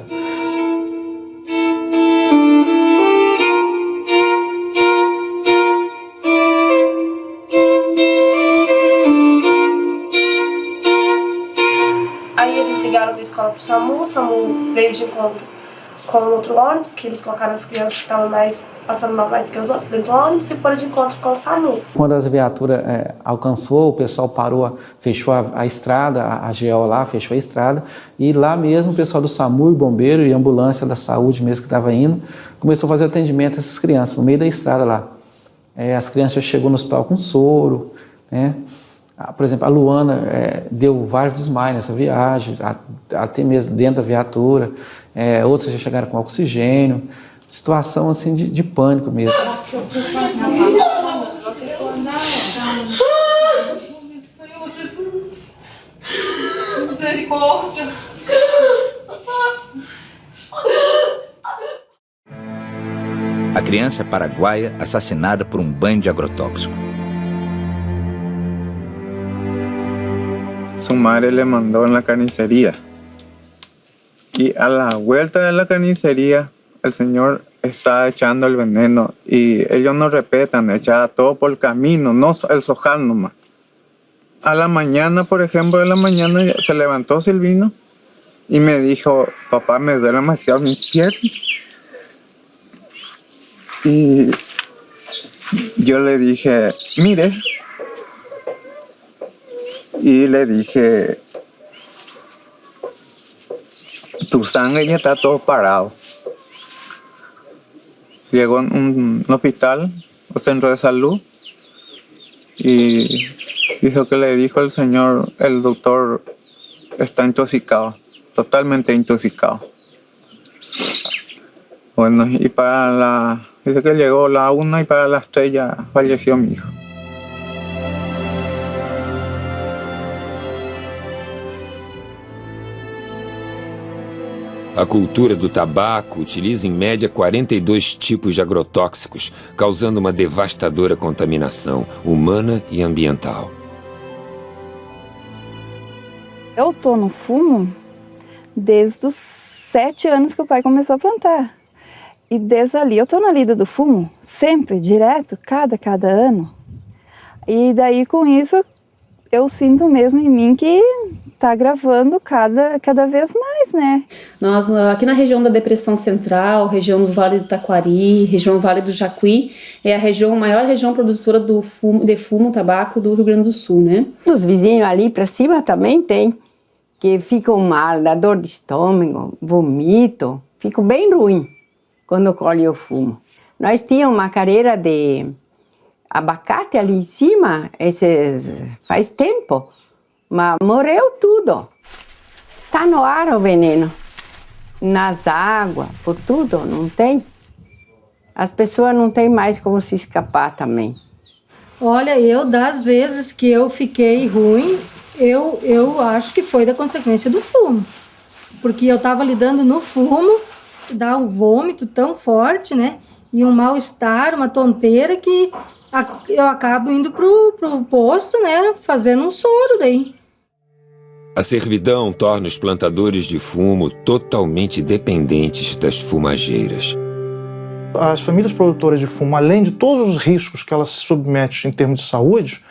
Aí eles ligaram da escola pro SAMU, o SAMU veio de encontro com outro ônibus, que eles colocaram as crianças que estavam passando mal mais que os outros dentro do ônibus e foram de encontro com o SAMU. Quando as viaturas alcançou, o pessoal parou, fechou a estrada, a GO lá fechou a estrada, e lá mesmo o pessoal do SAMU, bombeiro e ambulância da saúde mesmo que estava indo, começou a fazer atendimento a essas crianças, no meio da estrada lá. As crianças já chegou no hospital com soro, né? Por exemplo, a Luana deu vários desmaios nessa viagem, até mesmo dentro da viatura. Outros já chegaram com oxigênio. Situação assim de pânico mesmo. Senhor Jesus, misericórdia. A criança paraguaia assassinada por um banho de agrotóxico. Su madre le mandó en la carnicería y a la vuelta de la carnicería el señor está echando el veneno y ellos no respetan, echaba todo por el camino, no el sojal nomás. A la mañana, por ejemplo, se levantó Silvino y me dijo, papá, me duele demasiado mis piernas. Y yo le dije, mire, y le dije, tu sangre ya está todo parado. Llegó en un hospital o centro de salud y dijo que le dijo el señor, el doctor está intoxicado, totalmente intoxicado. Bueno, y dice que llegó la 1 y para las 3 ya falleció mi hijo. A cultura do tabaco utiliza em média 42 tipos de agrotóxicos, causando uma devastadora contaminação humana e ambiental. Eu tô no fumo desde os 7 anos que o pai começou a plantar. E desde ali eu tô na lida do fumo, sempre, direto, cada ano. E daí com isso eu sinto mesmo em mim que tá gravando cada vez mais, né? Nós, aqui na região da Depressão Central, região do Vale do Taquari, região Vale do Jacuí, é a maior região produtora de fumo, tabaco do Rio Grande do Sul, né? Os vizinhos ali para cima também tem, que ficam mal, dá dor de estômago, vomito, fico bem ruim quando colhe o fumo. Nós tínhamos uma careira de abacate ali em cima, faz tempo, mas morreu tudo. Está no ar o veneno, nas águas, por tudo, não tem. As pessoas não têm mais como se escapar também. Olha, das vezes que eu fiquei ruim, eu acho que foi da consequência do fumo. Porque eu estava lidando no fumo dá um vômito tão forte, né? E um mal-estar, uma tonteira que eu acabo indo pro posto, né? Fazendo um soro daí. A servidão torna os plantadores de fumo totalmente dependentes das fumageiras. As famílias produtoras de fumo, além de todos os riscos que ela se submete em termos de saúde,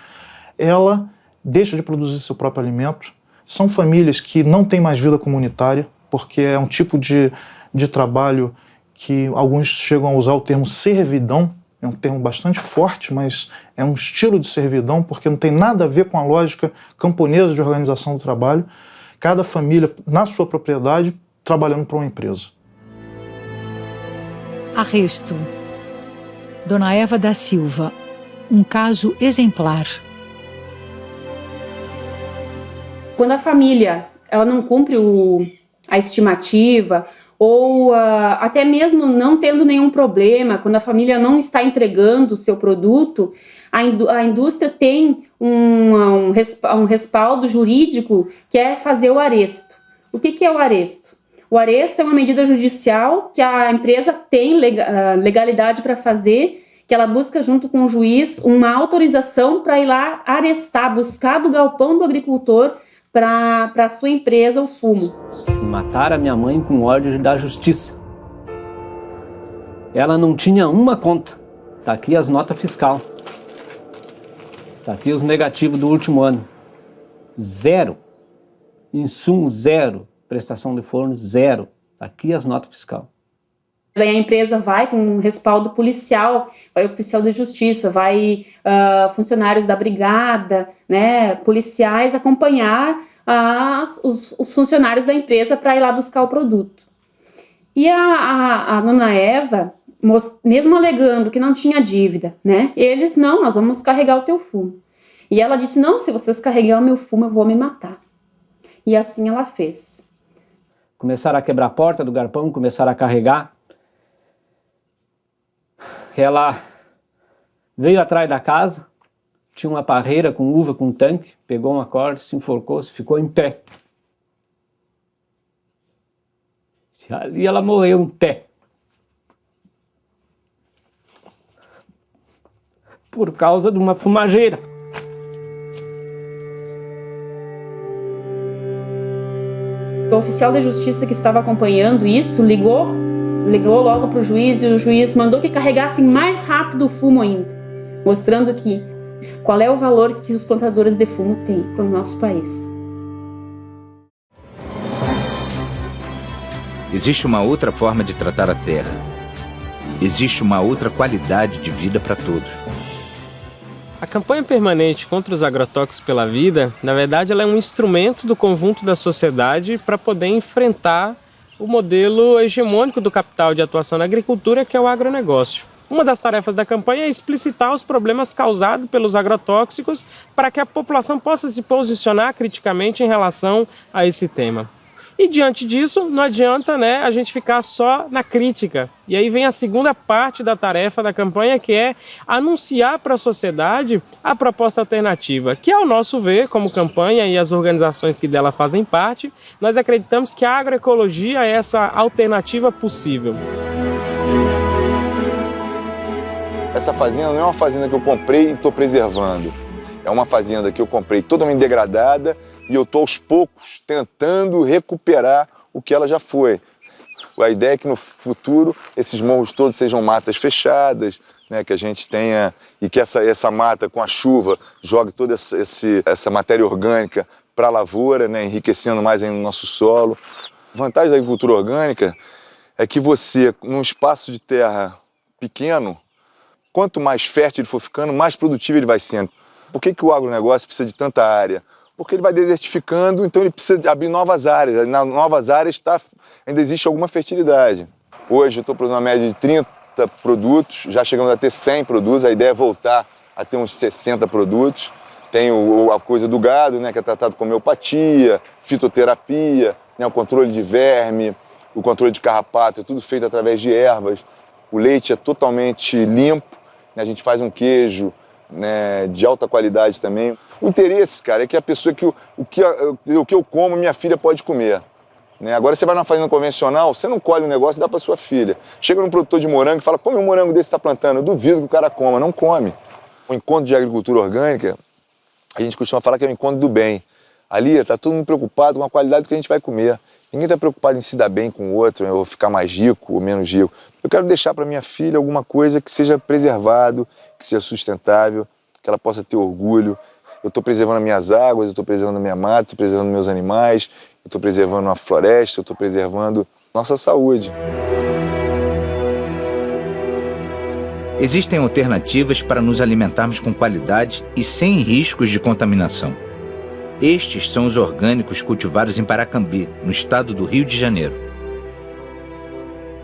ela deixa de produzir seu próprio alimento. São famílias que não têm mais vida comunitária, porque é um tipo de trabalho que alguns chegam a usar o termo servidão. É um termo bastante forte, mas é um estilo de servidão, porque não tem nada a ver com a lógica camponesa de organização do trabalho. Cada família, na sua propriedade, trabalhando para uma empresa. Arresto. Dona Eva da Silva. Um caso exemplar. Quando a família ela não cumpre a estimativa, ou até mesmo não tendo nenhum problema, quando a família não está entregando o seu produto, a indústria tem um respaldo jurídico que é fazer o aresto. O que é o aresto? O aresto é uma medida judicial que a empresa tem legalidade para fazer, que ela busca junto com o juiz uma autorização para ir lá arestar, buscar do galpão do agricultor para a sua empresa o fumo. Mataram a minha mãe com ordem da justiça. Ela não tinha uma conta. Tá aqui as notas fiscal. Tá aqui os negativos do último ano. 0. Insumo 0. Prestação de forno 0. Tá aqui as notas fiscal. Daí a empresa vai com um respaldo policial, vai oficial de justiça, vai funcionários da brigada, né, policiais acompanhar os funcionários da empresa para ir lá buscar o produto. E a dona Eva, mesmo alegando que não tinha dívida, né, eles, não, nós vamos carregar o teu fumo. E ela disse, não, se vocês carregarem o meu fumo, eu vou me matar. E assim ela fez. Começaram a quebrar a porta do galpão, começaram a carregar. Ela veio atrás da casa, tinha uma parreira com uva, com tanque, pegou uma corda, se enforcou, se ficou em pé. E ali ela morreu em pé. Por causa de uma fumageira. O oficial de justiça que estava acompanhando isso ligou logo para o juiz, e o juiz mandou que carregassem mais rápido o fumo ainda, mostrando que qual é o valor que os plantadores de fumo têm para o nosso país. Existe uma outra forma de tratar a terra. Existe uma outra qualidade de vida para todos. A campanha permanente contra os agrotóxicos pela vida, na verdade, ela é um instrumento do conjunto da sociedade para poder enfrentar o modelo hegemônico do capital de atuação na agricultura, que é o agronegócio. Uma das tarefas da campanha é explicitar os problemas causados pelos agrotóxicos para que a população possa se posicionar criticamente em relação a esse tema. E diante disso, não adianta, né, a gente ficar só na crítica. E aí vem a segunda parte da tarefa da campanha, que é anunciar para a sociedade a proposta alternativa, que, ao nosso ver, como campanha e as organizações que dela fazem parte, nós acreditamos que a agroecologia é essa alternativa possível. Essa fazenda não é uma fazenda que eu comprei e estou preservando. É uma fazenda que eu comprei totalmente degradada e eu estou aos poucos tentando recuperar o que ela já foi. A ideia é que no futuro esses morros todos sejam matas fechadas, né, que a gente tenha, e que essa mata com a chuva jogue toda essa matéria orgânica para a lavoura, né, enriquecendo mais ainda o nosso solo. A vantagem da agricultura orgânica é que você, num espaço de terra pequeno, quanto mais fértil ele for ficando, mais produtivo ele vai sendo. Por que o agronegócio precisa de tanta área? Porque ele vai desertificando, então ele precisa abrir novas áreas. Nas novas áreas ainda existe alguma fertilidade. Hoje eu estou produzindo uma média de 30 produtos, já chegamos a ter 100 produtos, a ideia é voltar a ter uns 60 produtos. Tem a coisa do gado, né, que é tratado com homeopatia, fitoterapia, né, o controle de verme, o controle de carrapato, é tudo feito através de ervas. O leite é totalmente limpo, né, a gente faz um queijo, né, de alta qualidade também. O interesse, cara, é que a pessoa, o que eu como, minha filha pode comer. né? Agora você vai numa fazenda convencional, você não colhe um negócio e dá para sua filha. Chega num produtor de morango e fala, come um morango desse que está plantando. Eu duvido que o cara coma, não come. O encontro de agricultura orgânica, a gente costuma falar que é o encontro do bem. Ali está todo mundo preocupado com a qualidade do que a gente vai comer. Ninguém está preocupado em se dar bem com o outro, ou ficar mais rico ou menos rico. Eu quero deixar para minha filha alguma coisa que seja preservado, que seja sustentável, que ela possa ter orgulho. Eu estou preservando as minhas águas, eu estou preservando a minha mata, estou preservando meus animais, eu estou preservando a floresta, eu estou preservando nossa saúde. Existem alternativas para nos alimentarmos com qualidade e sem riscos de contaminação. Estes são os orgânicos cultivados em Paracambi, no estado do Rio de Janeiro.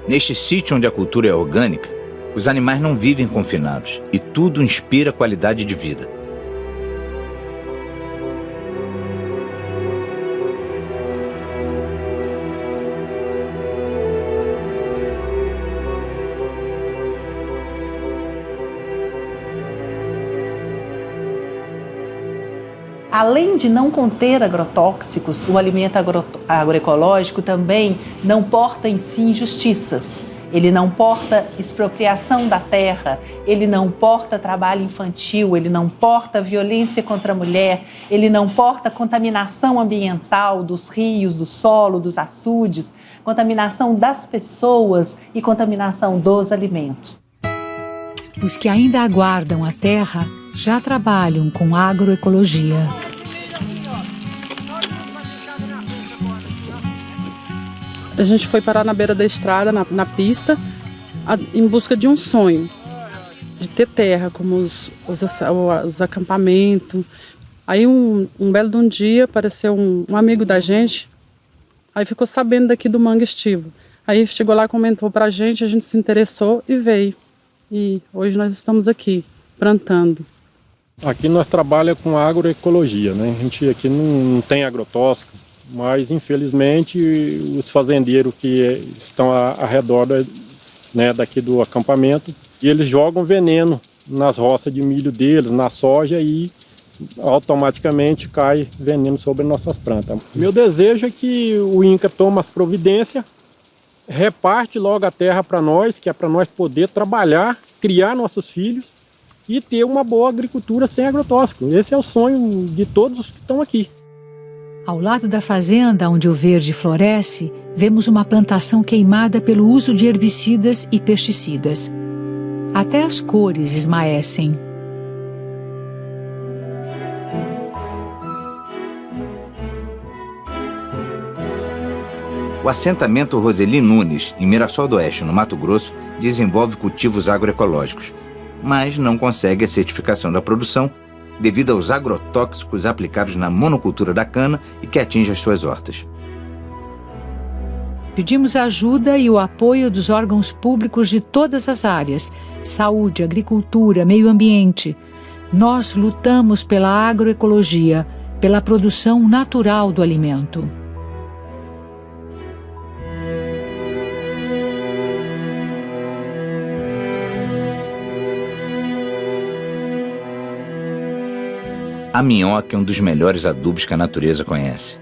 Neste sítio onde a cultura é orgânica, os animais não vivem confinados e tudo inspira qualidade de vida. Além de não conter agrotóxicos, o alimento agroecológico também não porta em si injustiças. Ele não porta expropriação da terra, ele não porta trabalho infantil, ele não porta violência contra a mulher, ele não porta contaminação ambiental dos rios, do solo, dos açudes, contaminação das pessoas e contaminação dos alimentos. Os que ainda aguardam a terra já trabalham com agroecologia. A gente foi parar na beira da estrada, na pista, em busca de um sonho, de ter terra, como os acampamentos. Aí um belo de um dia apareceu um amigo da gente, aí ficou sabendo daqui do Manga Estivo. Aí chegou lá, comentou pra gente, a gente se interessou e veio. E hoje nós estamos aqui, plantando. Aqui nós trabalhamos com agroecologia, né? A gente aqui não tem agrotóxico, mas infelizmente os fazendeiros que estão ao redor, né, daqui do acampamento, eles jogam veneno nas roças de milho deles, na soja, e automaticamente cai veneno sobre nossas plantas. Meu desejo é que o INCRA tome as providências, reparte logo a terra para nós, que é para nós poder trabalhar, criar nossos filhos e ter uma boa agricultura sem agrotóxico. Esse é o sonho de todos os que estão aqui. Ao lado da fazenda onde o verde floresce, vemos uma plantação queimada pelo uso de herbicidas e pesticidas. Até as cores esmaecem. O assentamento Roseli Nunes, em Mirassol do Oeste, no Mato Grosso, desenvolve cultivos agroecológicos, mas não consegue a certificação da produção devido aos agrotóxicos aplicados na monocultura da cana e que atinge as suas hortas. Pedimos a ajuda e o apoio dos órgãos públicos de todas as áreas: saúde, agricultura, meio ambiente. Nós lutamos pela agroecologia, pela produção natural do alimento. A minhoca é um dos melhores adubos que a natureza conhece.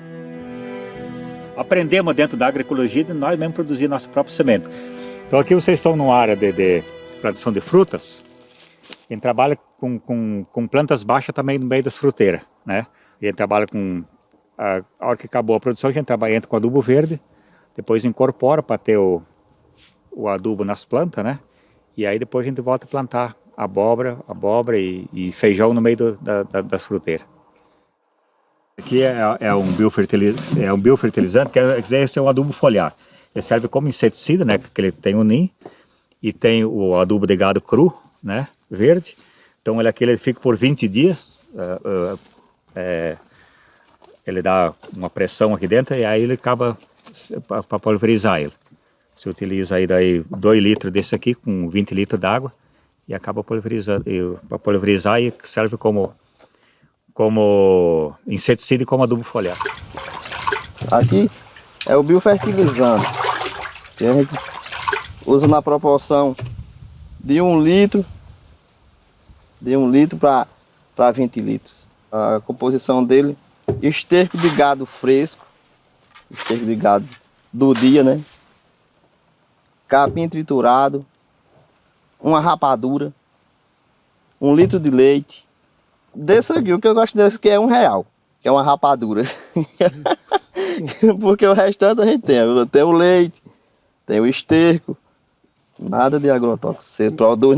Aprendemos dentro da agroecologia de nós mesmos produzir nossa própria semente. Então aqui vocês estão numa área de produção de frutas. A gente trabalha com plantas baixas também no meio das fruteiras, né? A gente trabalha com... A hora que acabou a produção, a gente entra com adubo verde, depois incorpora para ter o adubo nas plantas, né? E aí depois a gente volta a plantar abóbora e feijão no meio das fruteiras. Aqui é um biofertilizante, quer dizer, esse é um adubo foliar. Ele serve como inseticida, né, que ele tem o NIM, e tem o adubo de gado cru, né, verde. Então ele fica por 20 dias, ele dá uma pressão aqui dentro e aí ele acaba para pulverizar ele. Você utiliza aí daí 2 litros desse aqui com 20 litros d'água e acaba pulverizando, para pulverizar, e serve como inseticida e como adubo foliar. Aqui é o biofertilizante, que a gente usa na proporção de 1 litro para 20 litros. A composição dele: esterco de gado fresco, esterco de gado do dia, né? Capim triturado, uma rapadura, 1 litro de leite. Desse aqui, o que eu gosto desse aqui é R$1, que é uma rapadura. Porque o restante a gente tem o leite, tem o esterco, nada de agrotóxico. Você produz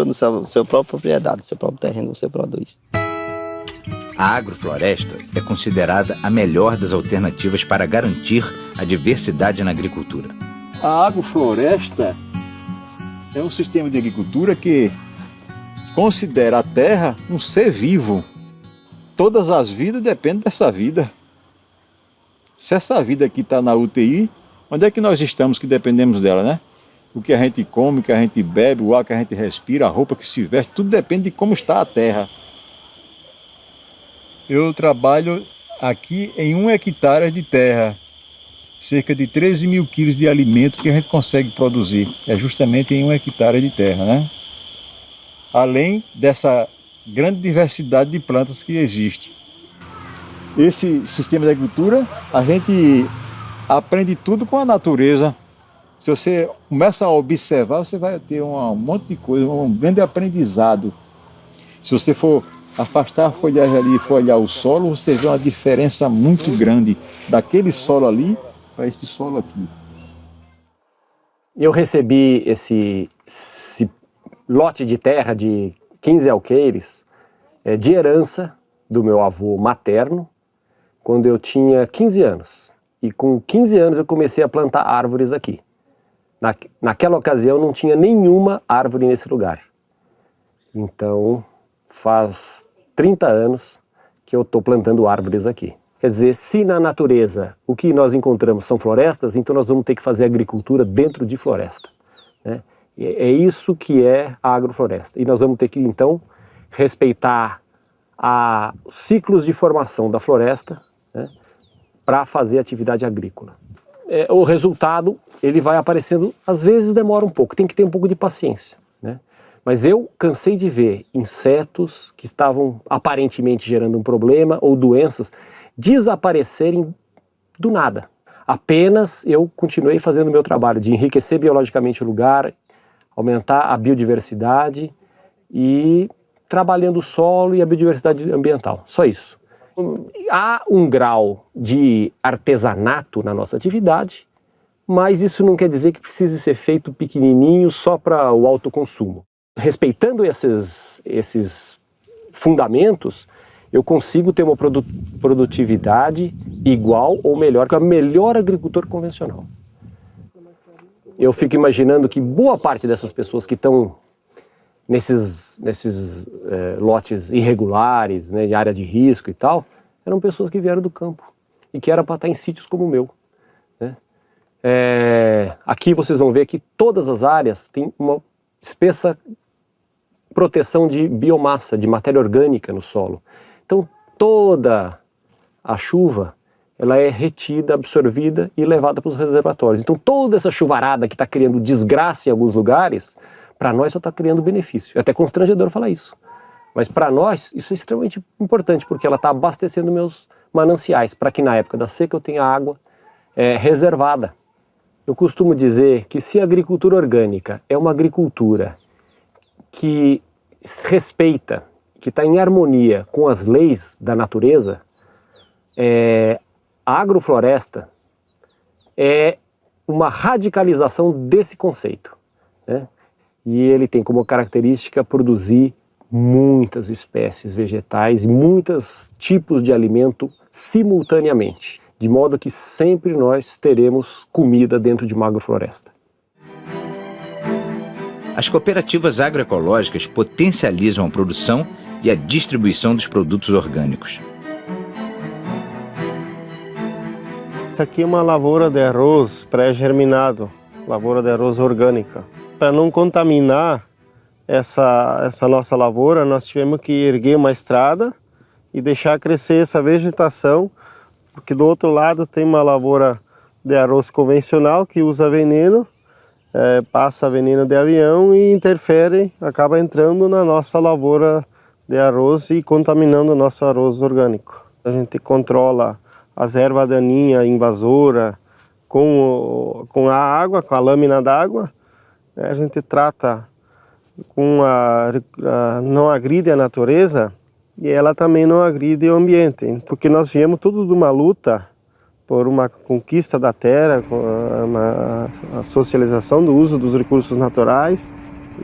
no seu próprio propriedade, no seu próprio terreno você produz. A agrofloresta é considerada a melhor das alternativas para garantir a diversidade na agricultura. A agrofloresta é um sistema de agricultura que considera a terra um ser vivo. Todas as vidas dependem dessa vida. Se essa vida aqui está na UTI, onde é que nós estamos que dependemos dela, né? O que a gente come, o que a gente bebe, o ar que a gente respira, a roupa que se veste, tudo depende de como está a terra. Eu trabalho aqui em 1 hectare de terra, cerca de 13 mil quilos de alimento que a gente consegue produzir. É justamente em 1 hectare de terra, né? Além dessa grande diversidade de plantas que existe. Esse sistema de agricultura, a gente aprende tudo com a natureza. Se você começa a observar, você vai ter um monte de coisa, um grande aprendizado. Se você for afastar a folhagem ali e for olhar o solo, você vê uma diferença muito grande daquele solo ali para este solo aqui. Eu recebi esse lote de terra de 15 alqueires de herança do meu avô materno, quando eu tinha 15 anos. E com 15 anos eu comecei a plantar árvores aqui. Naquela ocasião não tinha nenhuma árvore nesse lugar. Então faz 30 anos que eu estou plantando árvores aqui. Quer dizer, se na natureza o que nós encontramos são florestas, então nós vamos ter que fazer agricultura dentro de floresta, né? É isso que é a agrofloresta. E nós vamos ter que, então, respeitar os ciclos de formação da floresta, né, para fazer atividade agrícola. O resultado, ele vai aparecendo, às vezes demora um pouco, tem que ter um pouco de paciência, né? Mas eu cansei de ver insetos que estavam aparentemente gerando um problema ou doenças desaparecerem do nada. Apenas eu continuei fazendo o meu trabalho de enriquecer biologicamente o lugar, aumentar a biodiversidade e trabalhando o solo e a biodiversidade ambiental. Só isso. Há um grau de artesanato na nossa atividade, mas isso não quer dizer que precise ser feito pequenininho só para o autoconsumo. Respeitando esses fundamentos, eu consigo ter uma produtividade igual ou melhor que o melhor agricultor convencional. Eu fico imaginando que boa parte dessas pessoas que estão nesses lotes irregulares, né, de área de risco e tal, eram pessoas que vieram do campo e que eram para estar em sítios como o meu, né? Aqui vocês vão ver que todas as áreas têm uma espessa proteção de biomassa, de matéria orgânica no solo. Então toda a chuva ela é retida, absorvida e levada para os reservatórios. Então toda essa chuvarada que está criando desgraça em alguns lugares, para nós só está criando benefício. É até constrangedor falar isso. Mas para nós isso é extremamente importante, porque ela está abastecendo meus mananciais, para que na época da seca eu tenha água reservada. Eu costumo dizer que se a agricultura orgânica é uma agricultura que respeita, que está em harmonia com as leis da natureza, a agrofloresta é uma radicalização desse conceito, né? E ele tem como característica produzir muitas espécies vegetais e muitos tipos de alimento simultaneamente, de modo que sempre nós teremos comida dentro de uma agrofloresta. As cooperativas agroecológicas potencializam a produção e a distribuição dos produtos orgânicos. Essa aqui é uma lavoura de arroz pré-germinado, lavoura de arroz orgânica. Para não contaminar essa nossa lavoura, nós tivemos que erguer uma estrada e deixar crescer essa vegetação, porque do outro lado tem uma lavoura de arroz convencional que usa veneno, passa veneno de avião e interfere, acaba entrando na nossa lavoura de arroz e contaminando o nosso arroz orgânico. A gente controla as ervas daninhas, invasora, com a água, com a lâmina d'água, a gente trata não agride a natureza e ela também não agride o ambiente, porque nós viemos tudo de uma luta por uma conquista da terra, a socialização do uso dos recursos naturais.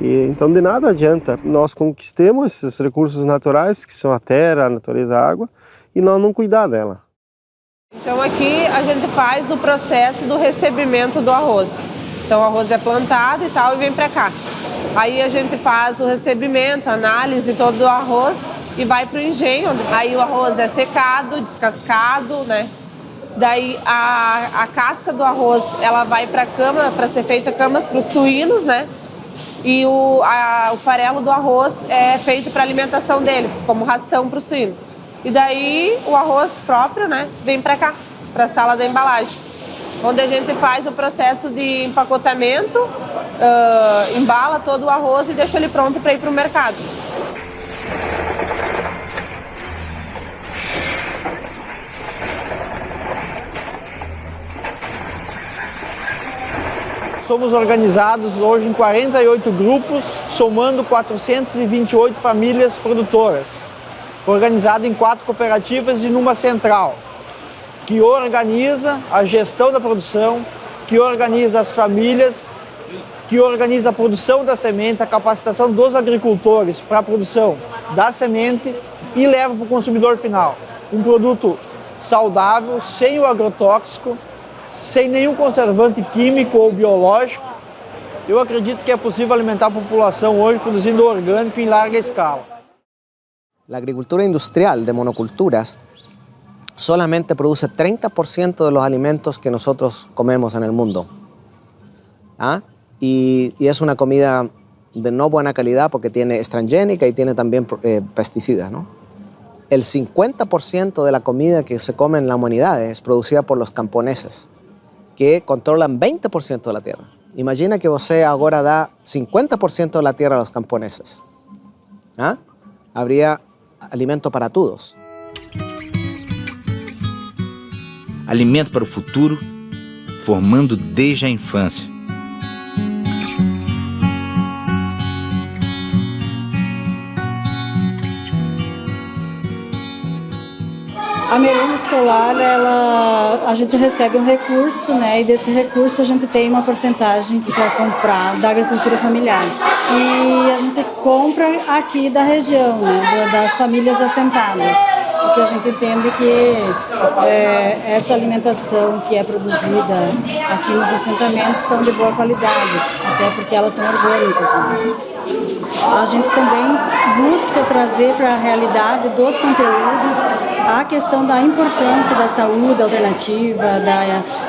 E então de nada adianta nós conquistemos esses recursos naturais, que são a terra, a natureza, a água, e nós não cuidar dela. Então aqui a gente faz o processo do recebimento do arroz. Então o arroz é plantado e tal e vem para cá. Aí a gente faz o recebimento, análise todo do arroz e vai para o engenho. Aí o arroz é secado, descascado, né? Daí a casca do arroz ela vai para a cama, para ser feita camas para os suínos, né? E o farelo do arroz é feito para alimentação deles, como ração para o suíno. E daí o arroz próprio, né, vem para cá, para a sala da embalagem, onde a gente faz o processo de empacotamento, embala todo o arroz e deixa ele pronto para ir para o mercado. Somos organizados hoje em 48 grupos, somando 428 famílias produtoras, organizado em 4 cooperativas e numa central, que organiza a gestão da produção, que organiza as famílias, que organiza a produção da semente, a capacitação dos agricultores para a produção da semente e leva para o consumidor final um produto saudável, sem o agrotóxico, sem nenhum conservante químico ou biológico. Eu acredito que é possível alimentar a população hoje produzindo orgânico em larga escala. La agricultura industrial de monoculturas solamente produce 30% de los alimentos que nosotros comemos en el mundo. ¿Ah? Y es una comida de no buena calidad porque tiene transgénica y tiene también pesticidas, ¿no? El 50% de la comida que se come en la humanidad es producida por los camponeses, que controlan 20% de la tierra. Imagina que você agora dá 50% de la tierra a los camponeses. ¿Ah? Habría alimento para todos. Alimento para o futuro, formando desde a infância. A merenda escolar, a gente recebe um recurso, né? E desse recurso a gente tem uma porcentagem para comprar da agricultura familiar. E a gente compra aqui da região, né? Das famílias assentadas. Porque a gente entende que essa alimentação que é produzida aqui nos assentamentos são de boa qualidade, até porque elas são orgânicas, né? A gente também busca trazer para a realidade dos conteúdos a questão da importância da saúde alternativa,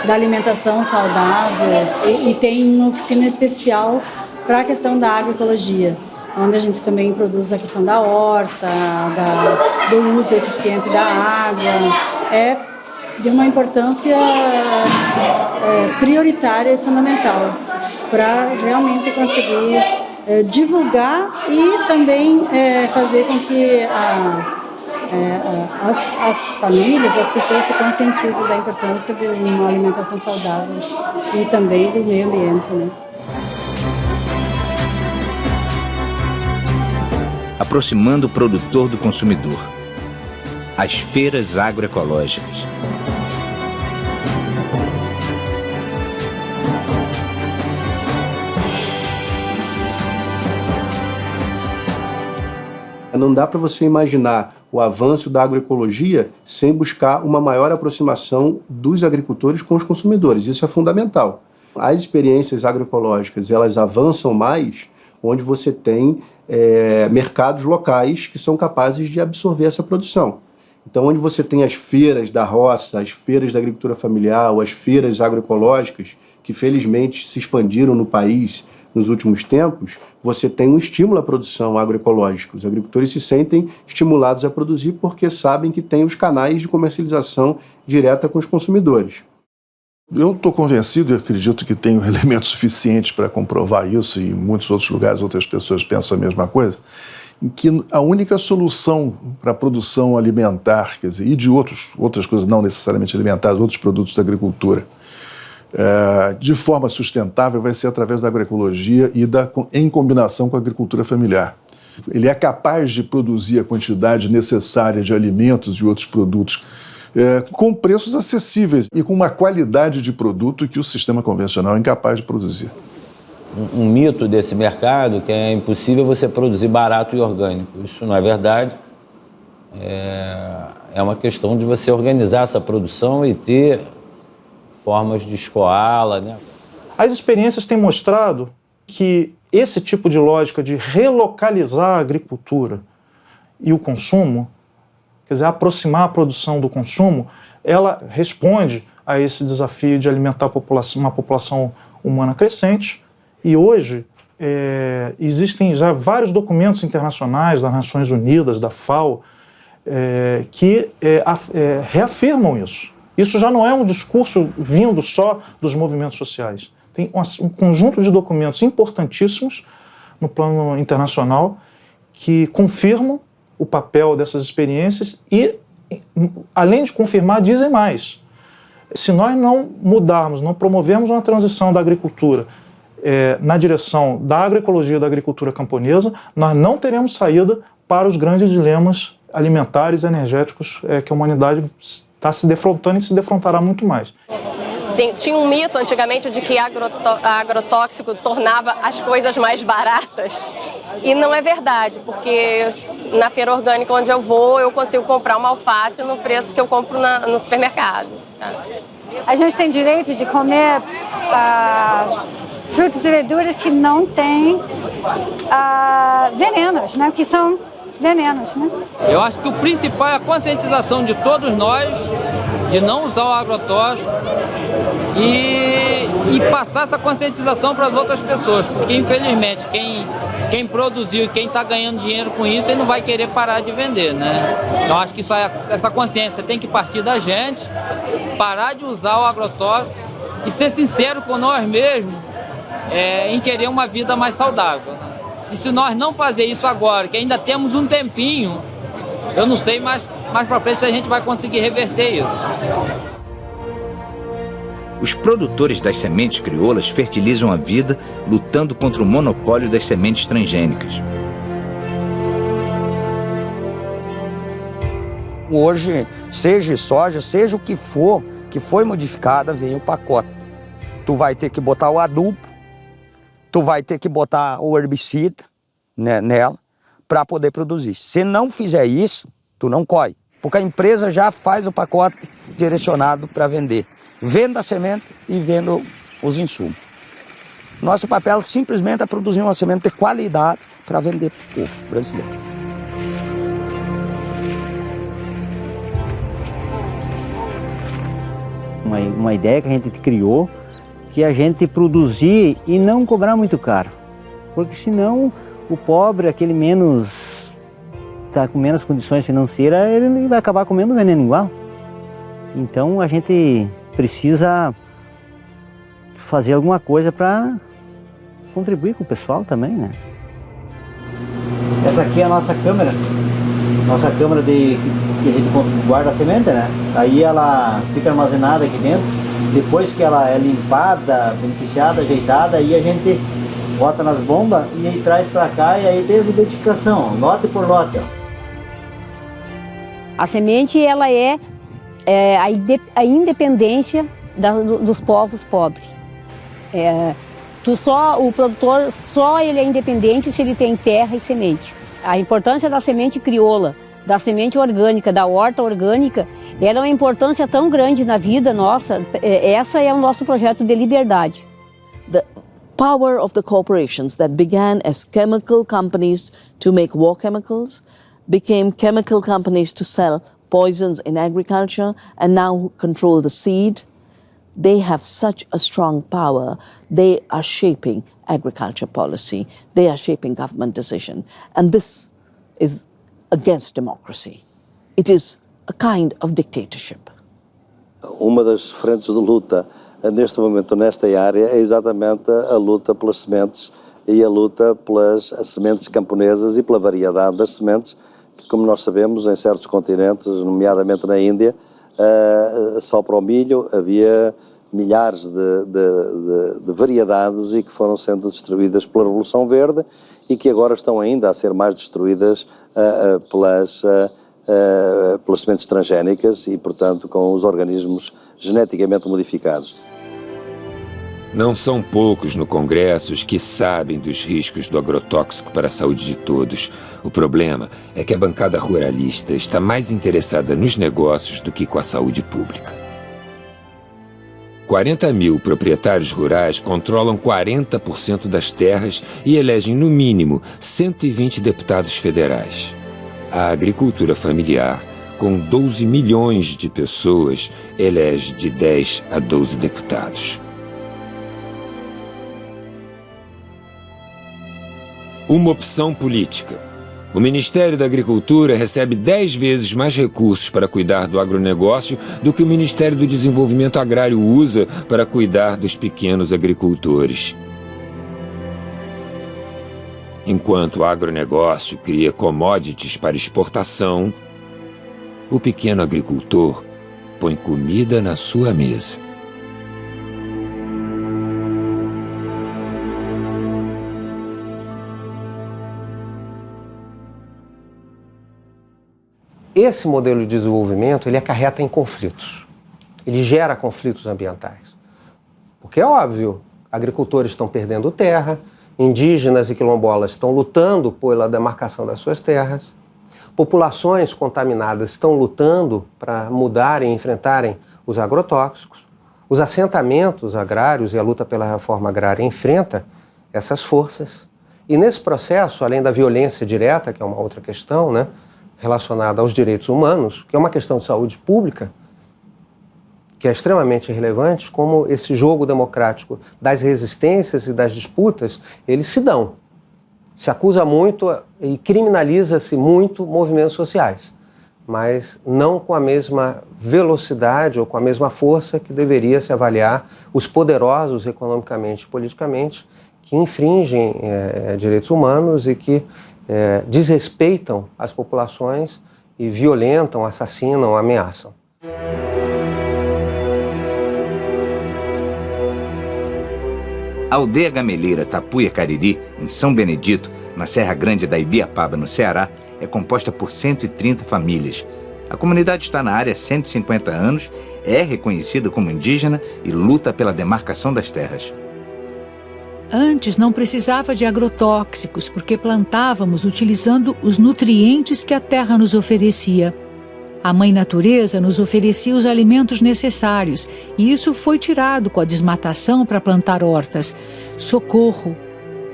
da alimentação saudável e tem uma oficina especial para a questão da agroecologia, onde a gente também produz a questão da horta, do uso eficiente da água. É de uma importância prioritária e fundamental para realmente conseguir divulgar e também fazer com que as famílias, as pessoas se conscientizem da importância de uma alimentação saudável e também do meio ambiente, né? Aproximando o produtor do consumidor. As feiras agroecológicas. Não dá para você imaginar o avanço da agroecologia sem buscar uma maior aproximação dos agricultores com os consumidores. Isso é fundamental. As experiências agroecológicas, elas avançam mais onde você tem mercados locais que são capazes de absorver essa produção. Então, onde você tem as feiras da roça, as feiras da agricultura familiar, ou as feiras agroecológicas, que felizmente se expandiram no país nos últimos tempos, você tem um estímulo à produção agroecológica. Os agricultores se sentem estimulados a produzir porque sabem que tem os canais de comercialização direta com os consumidores. Eu estou convencido e acredito que tenho elementos suficientes para comprovar isso, e em muitos outros lugares outras pessoas pensam a mesma coisa, em que a única solução para a produção alimentar, quer dizer, e de outras coisas não necessariamente alimentares, outros produtos da agricultura, de forma sustentável vai ser através da agroecologia e em combinação com a agricultura familiar. Ele é capaz de produzir a quantidade necessária de alimentos e outros produtos com preços acessíveis e com uma qualidade de produto que o sistema convencional é incapaz de produzir. Um mito desse mercado que é impossível você produzir barato e orgânico. Isso não é verdade. É uma questão de você organizar essa produção e ter formas de escoá-la, né? As experiências têm mostrado que esse tipo de lógica de relocalizar a agricultura e o consumo, quer dizer, aproximar a produção do consumo, ela responde a esse desafio de alimentar uma população humana crescente. E hoje existem já vários documentos internacionais das Nações Unidas, da FAO, que reafirmam isso. Isso já não é um discurso vindo só dos movimentos sociais. Tem um conjunto de documentos importantíssimos no plano internacional que confirmam o papel dessas experiências e, além de confirmar, dizem mais. Se nós não mudarmos, não promovermos uma transição da agricultura na direção da agroecologia da agricultura camponesa, nós não teremos saída para os grandes dilemas alimentares e energéticos que a humanidade está se defrontando e se defrontará muito mais. Tinha um mito antigamente de que agrotóxico tornava as coisas mais baratas. E não é verdade, porque na feira orgânica onde eu vou, eu consigo comprar uma alface no preço que eu compro no supermercado. Tá? A gente tem direito de comer frutas e verduras que não têm venenos, né? Que são venenos, né? Eu acho que o principal é a conscientização de todos nós de não usar o agrotóxico e passar essa conscientização para as outras pessoas, porque infelizmente quem produziu e quem está ganhando dinheiro com isso, ele não vai querer parar de vender, né? Então acho que essa consciência tem que partir da gente, parar de usar o agrotóxico e ser sincero com nós mesmos em querer uma vida mais saudável. E se nós não fazer isso agora, que ainda temos um tempinho, eu não sei mais para frente se a gente vai conseguir reverter isso. Os produtores das sementes crioulas fertilizam a vida lutando contra o monopólio das sementes transgênicas. Hoje, seja soja, seja o que for, que foi modificada, vem o pacote. Tu vai ter que botar o adubo, tu vai ter que botar o herbicida nela para poder produzir. Se não fizer isso, tu não colhe, porque a empresa já faz o pacote direcionado para vender. Venda a semente e vendo os insumos. Nosso papel simplesmente é produzir uma semente de qualidade para vender para o povo brasileiro. Uma ideia que a gente criou, que a gente produzir e não cobrar muito caro. Porque senão o pobre, aquele está com menos condições financeiras, ele vai acabar comendo veneno igual. Então a gente precisa fazer alguma coisa para contribuir com o pessoal também, né? Essa aqui é a nossa câmera que a gente guarda a semente, né? Aí ela fica armazenada aqui dentro. Depois que ela é limpada, beneficiada, ajeitada, aí a gente bota nas bombas e aí traz para cá e aí tem essa identificação, lote por lote. Ó. A semente, ela é a independência dos povos pobres. O produtor só ele é independente se ele tem terra e semente. A importância da semente crioula, da semente orgânica, da horta orgânica, ela é uma importância tão grande na vida nossa. Essa é o nosso projeto de liberdade. The power of the corporations that began as chemical companies to make war chemicals became chemical companies to sell poisons in agriculture and now control the seed. They have such a strong power. They are shaping agriculture policy. They are shaping government decision. And this is against democracy. It is a kind of dictatorship. Uma das frentes de luta neste momento nesta área é exatamente a luta pelas sementes e a luta pelas sementes camponesas e pela variedade das sementes, que, como nós sabemos, em certos continentes, nomeadamente na Índia, só para o milho havia milhares de variedades e que foram sendo destruídas pela Revolução Verde e que agora estão ainda a ser mais destruídas pelas sementes transgénicas e, portanto, com os organismos geneticamente modificados. Não são poucos no Congresso os que sabem dos riscos do agrotóxico para a saúde de todos. O problema é que a bancada ruralista está mais interessada nos negócios do que com a saúde pública. 40 mil proprietários rurais controlam 40% das terras e elegem, no mínimo, 120 deputados federais. A agricultura familiar, com 12 milhões de pessoas, elege de 10 a 12 deputados. Uma opção política. O Ministério da Agricultura recebe 10 vezes mais recursos para cuidar do agronegócio do que o Ministério do Desenvolvimento Agrário usa para cuidar dos pequenos agricultores. Enquanto o agronegócio cria commodities para exportação, o pequeno agricultor põe comida na sua mesa. Esse modelo de desenvolvimento, ele acarreta em conflitos. Ele gera conflitos ambientais. Porque é óbvio, agricultores estão perdendo terra, indígenas e quilombolas estão lutando pela demarcação das suas terras, populações contaminadas estão lutando para mudarem e enfrentarem os agrotóxicos, os assentamentos agrários e a luta pela reforma agrária enfrenta essas forças. E nesse processo, além da violência direta, que é uma outra questão, né, relacionada aos direitos humanos, que é uma questão de saúde pública, que é extremamente relevante, como esse jogo democrático das resistências e das disputas, eles se dão. Se acusa muito e criminaliza-se muito movimentos sociais, mas não com a mesma velocidade ou com a mesma força que deveria se avaliar os poderosos economicamente e politicamente que infringem direitos humanos e que desrespeitam as populações e violentam, assassinam, ameaçam. A aldeia gameleira Tapuia Cariri, em São Benedito, na Serra Grande da Ibiapaba, no Ceará, é composta por 130 famílias. A comunidade está na área há 150 anos, é reconhecida como indígena e luta pela demarcação das terras. Antes não precisava de agrotóxicos, porque plantávamos utilizando os nutrientes que a terra nos oferecia. A Mãe Natureza nos oferecia os alimentos necessários, e isso foi tirado com a desmatação para plantar hortas. Socorro!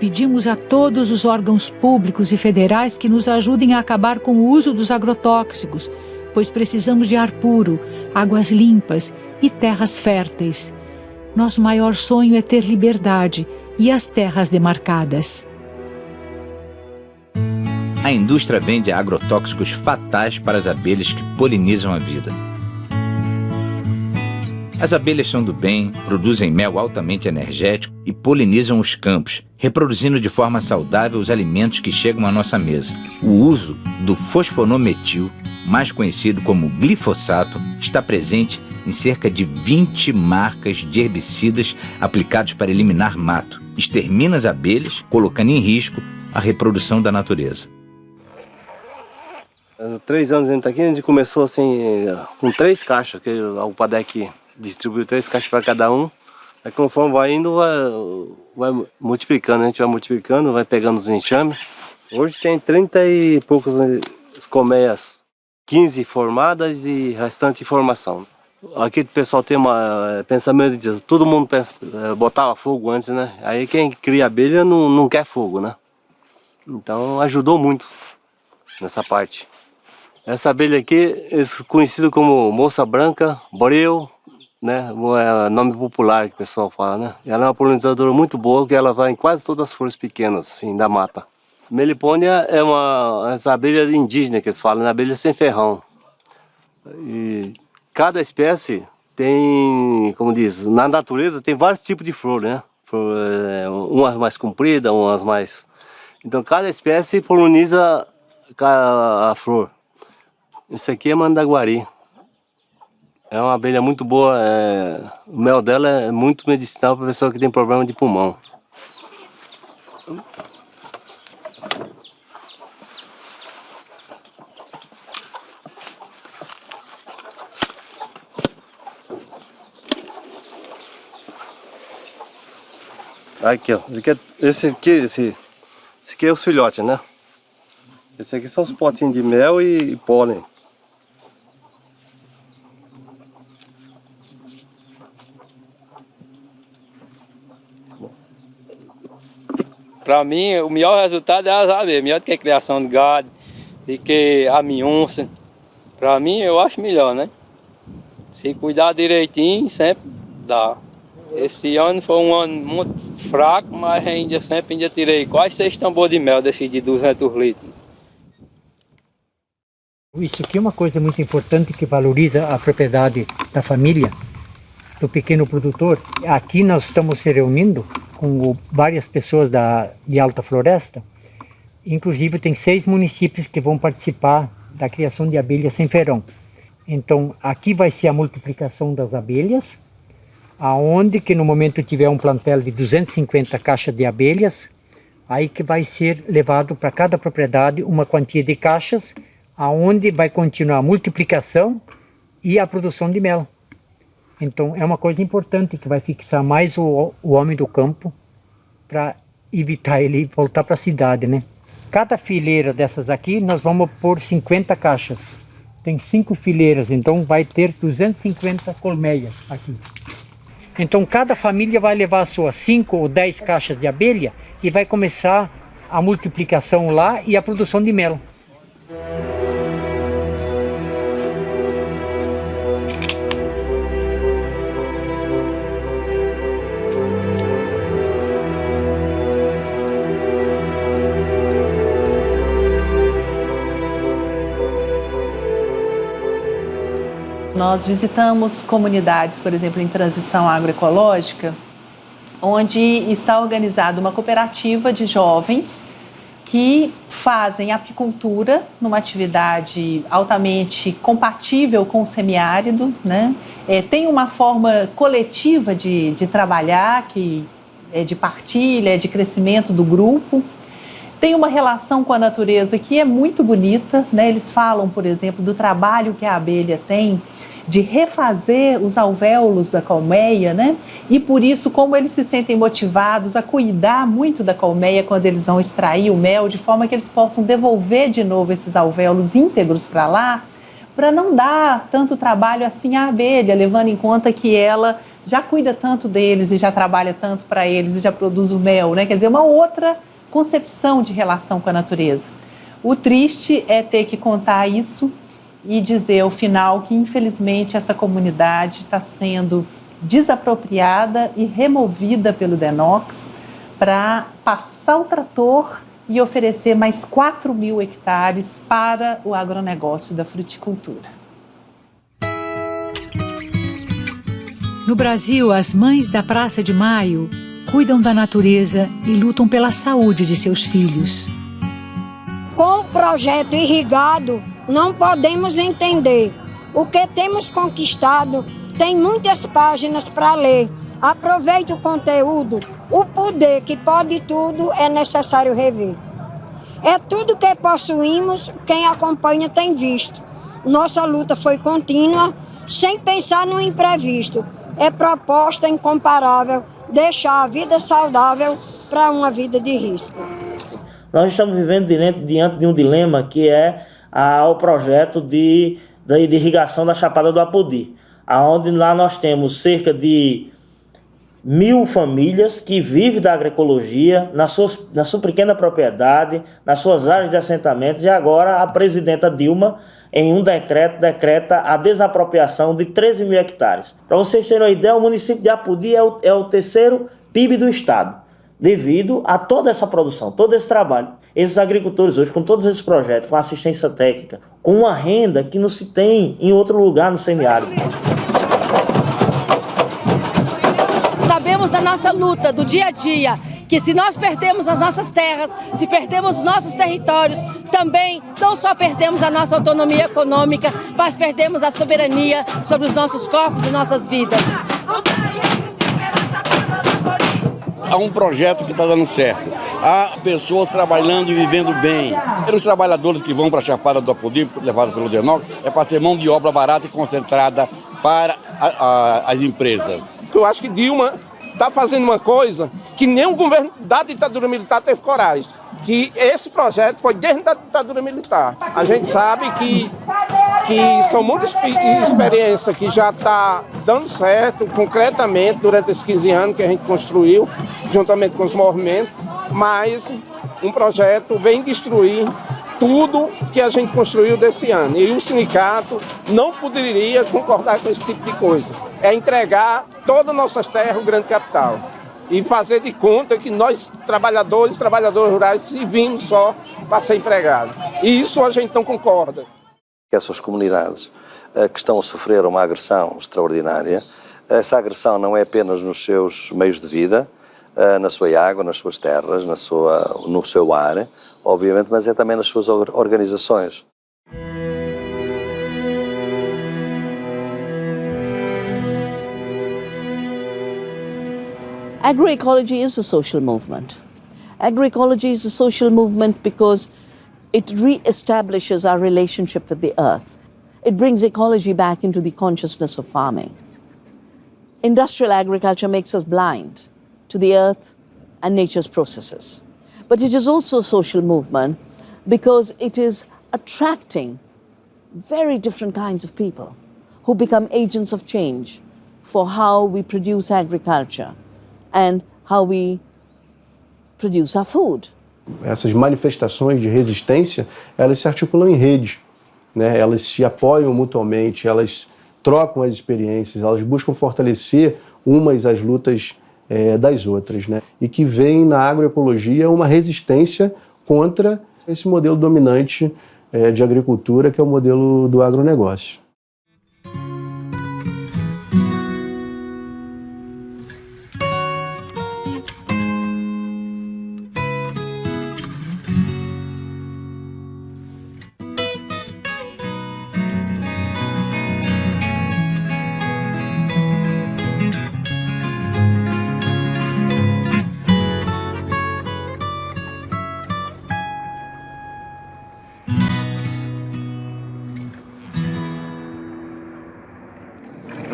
Pedimos a todos os órgãos públicos e federais que nos ajudem a acabar com o uso dos agrotóxicos, pois precisamos de ar puro, águas limpas e terras férteis. Nosso maior sonho é ter liberdade e as terras demarcadas. A indústria vende agrotóxicos fatais para as abelhas que polinizam a vida. As abelhas são do bem, produzem mel altamente energético e polinizam os campos, reproduzindo de forma saudável os alimentos que chegam à nossa mesa. O uso do fosfonometil, mais conhecido como glifosato, está presente em cerca de 20 marcas de herbicidas aplicados para eliminar mato. Extermina as abelhas, colocando em risco a reprodução da natureza. Há 3 anos a gente está aqui, a gente começou assim com 3 caixas, que o Padec distribuiu 3 caixas para cada um. Aí conforme vai indo, vai multiplicando, a gente vai multiplicando, vai pegando os enxames. Hoje tem 30 e poucas colmeias, 15 formadas e restante em formação. Aqui o pessoal tem pensamento de todo mundo botava fogo antes, né? Aí quem cria abelha não quer fogo, né? Então ajudou muito nessa parte. Essa abelha aqui é conhecida como moça branca, breu, né? É o nome popular que o pessoal fala, né? Ela é uma polinizadora muito boa, porque ela vai em quase todas as flores pequenas, assim, da mata. Melipônia é essa abelha indígena que eles falam, né? Abelha sem ferrão. E cada espécie tem, como diz, na natureza tem vários tipos de flor, né? Umas mais compridas, umas mais... Então cada espécie poliniza a flor. Esse aqui é mandaguari. É uma abelha muito boa, o mel dela é muito medicinal para pessoa que tem problema de pulmão. Aqui, ó. Esse aqui é os filhotes, né? Esse aqui são os potinhos de mel e pólen. Para mim, o melhor resultado é as abelhas, melhor do que a criação de gado, do que a minhonça. Para mim, eu acho melhor, né? Se cuidar direitinho, sempre dá. Esse ano foi um ano muito fraco, mas ainda tirei quase 6 tambores de mel desses de 200 litros. Isso aqui é uma coisa muito importante que valoriza a propriedade da família, do pequeno produtor. Aqui nós estamos se reunindo com várias pessoas de Alta Floresta. Inclusive tem 6 municípios que vão participar da criação de abelhas sem ferrão. Então aqui vai ser a multiplicação das abelhas, aonde que no momento tiver um plantel de 250 caixas de abelhas, aí que vai ser levado para cada propriedade uma quantia de caixas, aonde vai continuar a multiplicação e a produção de mel. Então é uma coisa importante que vai fixar mais o homem do campo para evitar ele voltar para a cidade, né? Cada fileira dessas aqui nós vamos pôr 50 caixas. Tem 5 fileiras, então vai ter 250 colmeias aqui. Então cada família vai levar suas 5 ou 10 caixas de abelha e vai começar a multiplicação lá e a produção de mel. Nós visitamos comunidades, por exemplo, em transição agroecológica, onde está organizada uma cooperativa de jovens que fazem apicultura numa atividade altamente compatível com o semiárido, né? Tem uma forma coletiva de trabalhar, que é de partilha, de crescimento do grupo. Tem uma relação com a natureza que é muito bonita, né? Eles falam, por exemplo, do trabalho que a abelha tem de refazer os alvéolos da colmeia, né? E por isso, como eles se sentem motivados a cuidar muito da colmeia quando eles vão extrair o mel, de forma que eles possam devolver de novo esses alvéolos íntegros para lá, para não dar tanto trabalho assim à abelha, levando em conta que ela já cuida tanto deles e já trabalha tanto para eles e já produz o mel, né? Quer dizer, uma outra concepção de relação com a natureza. O triste é ter que contar isso e dizer ao final que, infelizmente, essa comunidade está sendo desapropriada e removida pelo DENOX para passar o trator e oferecer mais 4.000 hectares para o agronegócio da fruticultura. No Brasil, as mães da Praça de Maio cuidam da natureza e lutam pela saúde de seus filhos. Com o projeto irrigado, não podemos entender. O que temos conquistado tem muitas páginas para ler. Aproveite o conteúdo. O poder que pode tudo é necessário rever. É tudo que possuímos, quem acompanha tem visto. Nossa luta foi contínua, sem pensar no imprevisto. É proposta incomparável deixar a vida saudável para uma vida de risco. Nós estamos vivendo diante de um dilema que é o projeto de irrigação da Chapada do Apodi, onde lá nós temos cerca de 1.000 famílias que vivem da agroecologia na sua pequena propriedade, nas suas áreas de assentamentos, e agora a presidenta Dilma, em um decreto, decreta a desapropriação de 13.000 hectares. Para vocês terem uma ideia, o município de Apodi é o terceiro PIB do estado, devido a toda essa produção, todo esse trabalho. Esses agricultores hoje, com todos esses projetos, com assistência técnica, com uma renda que não se tem em outro lugar no semiárido. Sabemos da nossa luta, do dia a dia, que se nós perdemos as nossas terras, se perdemos os nossos territórios, também não só perdemos a nossa autonomia econômica, mas perdemos a soberania sobre os nossos corpos e nossas vidas. Há um projeto que está dando certo. Há pessoas trabalhando e vivendo bem. Os trabalhadores que vão para a Chapada do Apodi, levados pelo DENOC, é para ser mão de obra barata e concentrada para as empresas. Eu acho que Dilma está fazendo uma coisa que nenhum governo da ditadura militar teve coragem. Que esse projeto foi desde a ditadura militar. A gente sabe que são muitas experiências que já está dando certo concretamente durante esses 15 anos que a gente construiu, juntamente com os movimentos, mas um projeto vem destruir tudo que a gente construiu desse ano. E o sindicato não poderia concordar com esse tipo de coisa. É entregar todas as nossas terras ao grande capital e fazer de conta que nós, trabalhadores rurais, servimos só para ser empregados. E isso a gente não concorda. Essas comunidades que estão a sofrer uma agressão extraordinária, essa agressão não é apenas nos seus meios de vida, na sua água, nas suas terras, no seu ar, obviamente, mas é também nas suas organizações. Agroecology is a social movement. Agroecology is a social movement because it re-establishes our relationship with the earth. It brings ecology back into the consciousness of farming. Industrial agriculture makes us blind to the earth and nature's processes. But it is also a social movement because it is attracting very different kinds of people who become agents of change for how we produce agriculture and how we produce our food. Essas manifestações de resistência, elas se articulam em rede, né? Elas se apoiam mutuamente, elas trocam as experiências, elas buscam fortalecer umas as lutas das outras, né? E que vem na agroecologia uma resistência contra esse modelo dominante de agricultura, que é o modelo do agronegócio.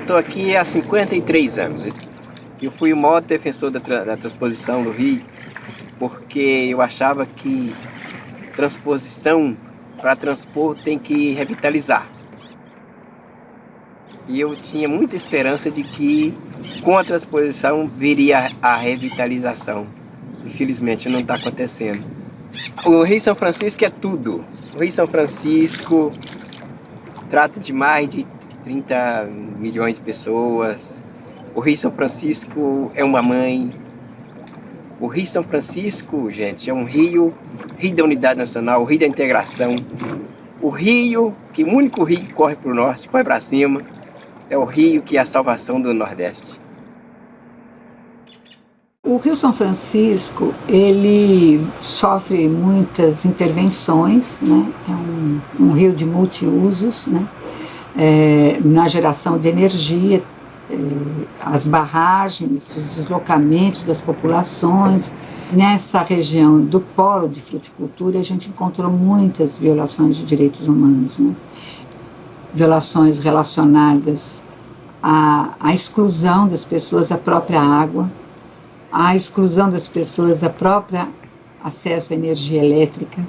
Estou aqui há 53 anos. Eu fui o maior defensor da transposição do Rio, porque eu achava que transposição, para transpor, tem que revitalizar. E eu tinha muita esperança de que, com a transposição, viria a revitalização. Infelizmente, não está acontecendo. O Rio São Francisco é tudo. O Rio São Francisco trata de mais de 30 milhões de pessoas. O Rio São Francisco é uma mãe. O Rio São Francisco, gente, é um rio da unidade nacional, o rio da integração. O rio, que o único rio que corre para o norte, corre para cima, é o rio que é a salvação do Nordeste. O Rio São Francisco, ele sofre muitas intervenções, né? É um rio de multiusos, né? Na geração de energia, as barragens, os deslocamentos das populações. Nessa região do polo de fruticultura, a gente encontrou muitas violações de direitos humanos, né? Violações relacionadas à exclusão das pessoas à própria água, à exclusão das pessoas à própria acesso à energia elétrica,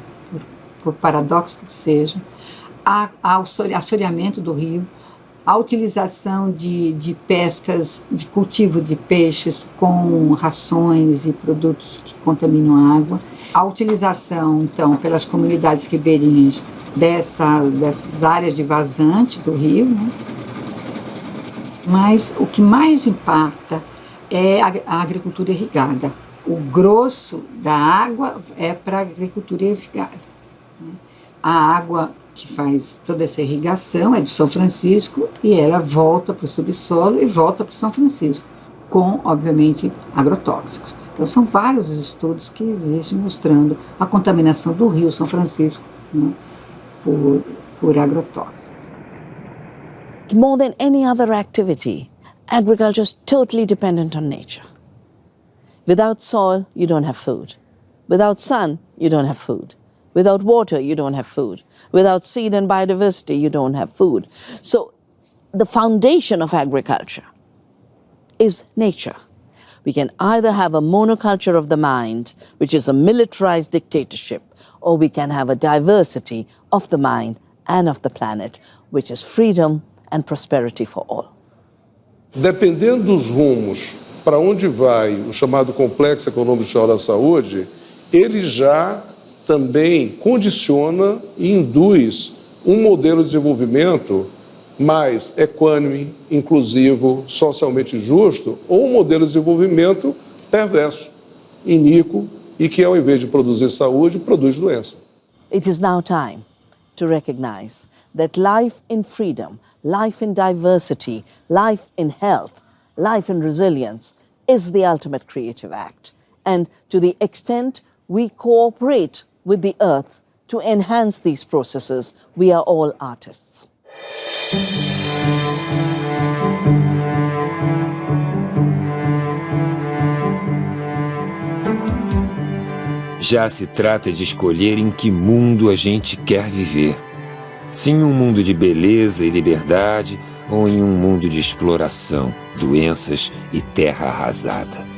por paradoxo que seja, ao assoreamento do rio, a utilização de pescas, de cultivo de peixes com rações e produtos que contaminam a água, a utilização, então, pelas comunidades ribeirinhas dessas áreas de vazante do rio, né? Mas o que mais impacta é a agricultura irrigada. O grosso da água é para a agricultura irrigada, né? A água que faz toda essa irrigação é de São Francisco e ela volta para o subsolo e volta para São Francisco, com, obviamente, agrotóxicos. Então são vários estudos que existem mostrando a contaminação do Rio São Francisco, né, por agrotóxicos. More than any other activity, agriculture is totally dependent on nature. Without soil, you don't have food. Without sun, you don't have food. Without water, you don't have food. Without seed and biodiversity, you don't have food. So the foundation of agriculture is nature. We can either have a monoculture of the mind, which is a militarized dictatorship, or we can have a diversity of the mind and of the planet, which is freedom and prosperity for all. Dependendo dos rumos para onde vai o chamado complexo econômico social da saúde, ele já também condiciona e induz um modelo de desenvolvimento mais equânime, inclusivo, socialmente justo, ou um modelo de desenvolvimento perverso, iníquo e que, ao invés de produzir saúde, produz doença. It is now time to recognize that life in freedom, life in diversity, life in health, life in resilience is the ultimate creative act. And to the extent we cooperate with the earth to enhance these processes, we are all artists. Já se trata de escolher em que mundo a gente quer viver. Se em um mundo de beleza e liberdade ou em um mundo de exploração, doenças e terra arrasada.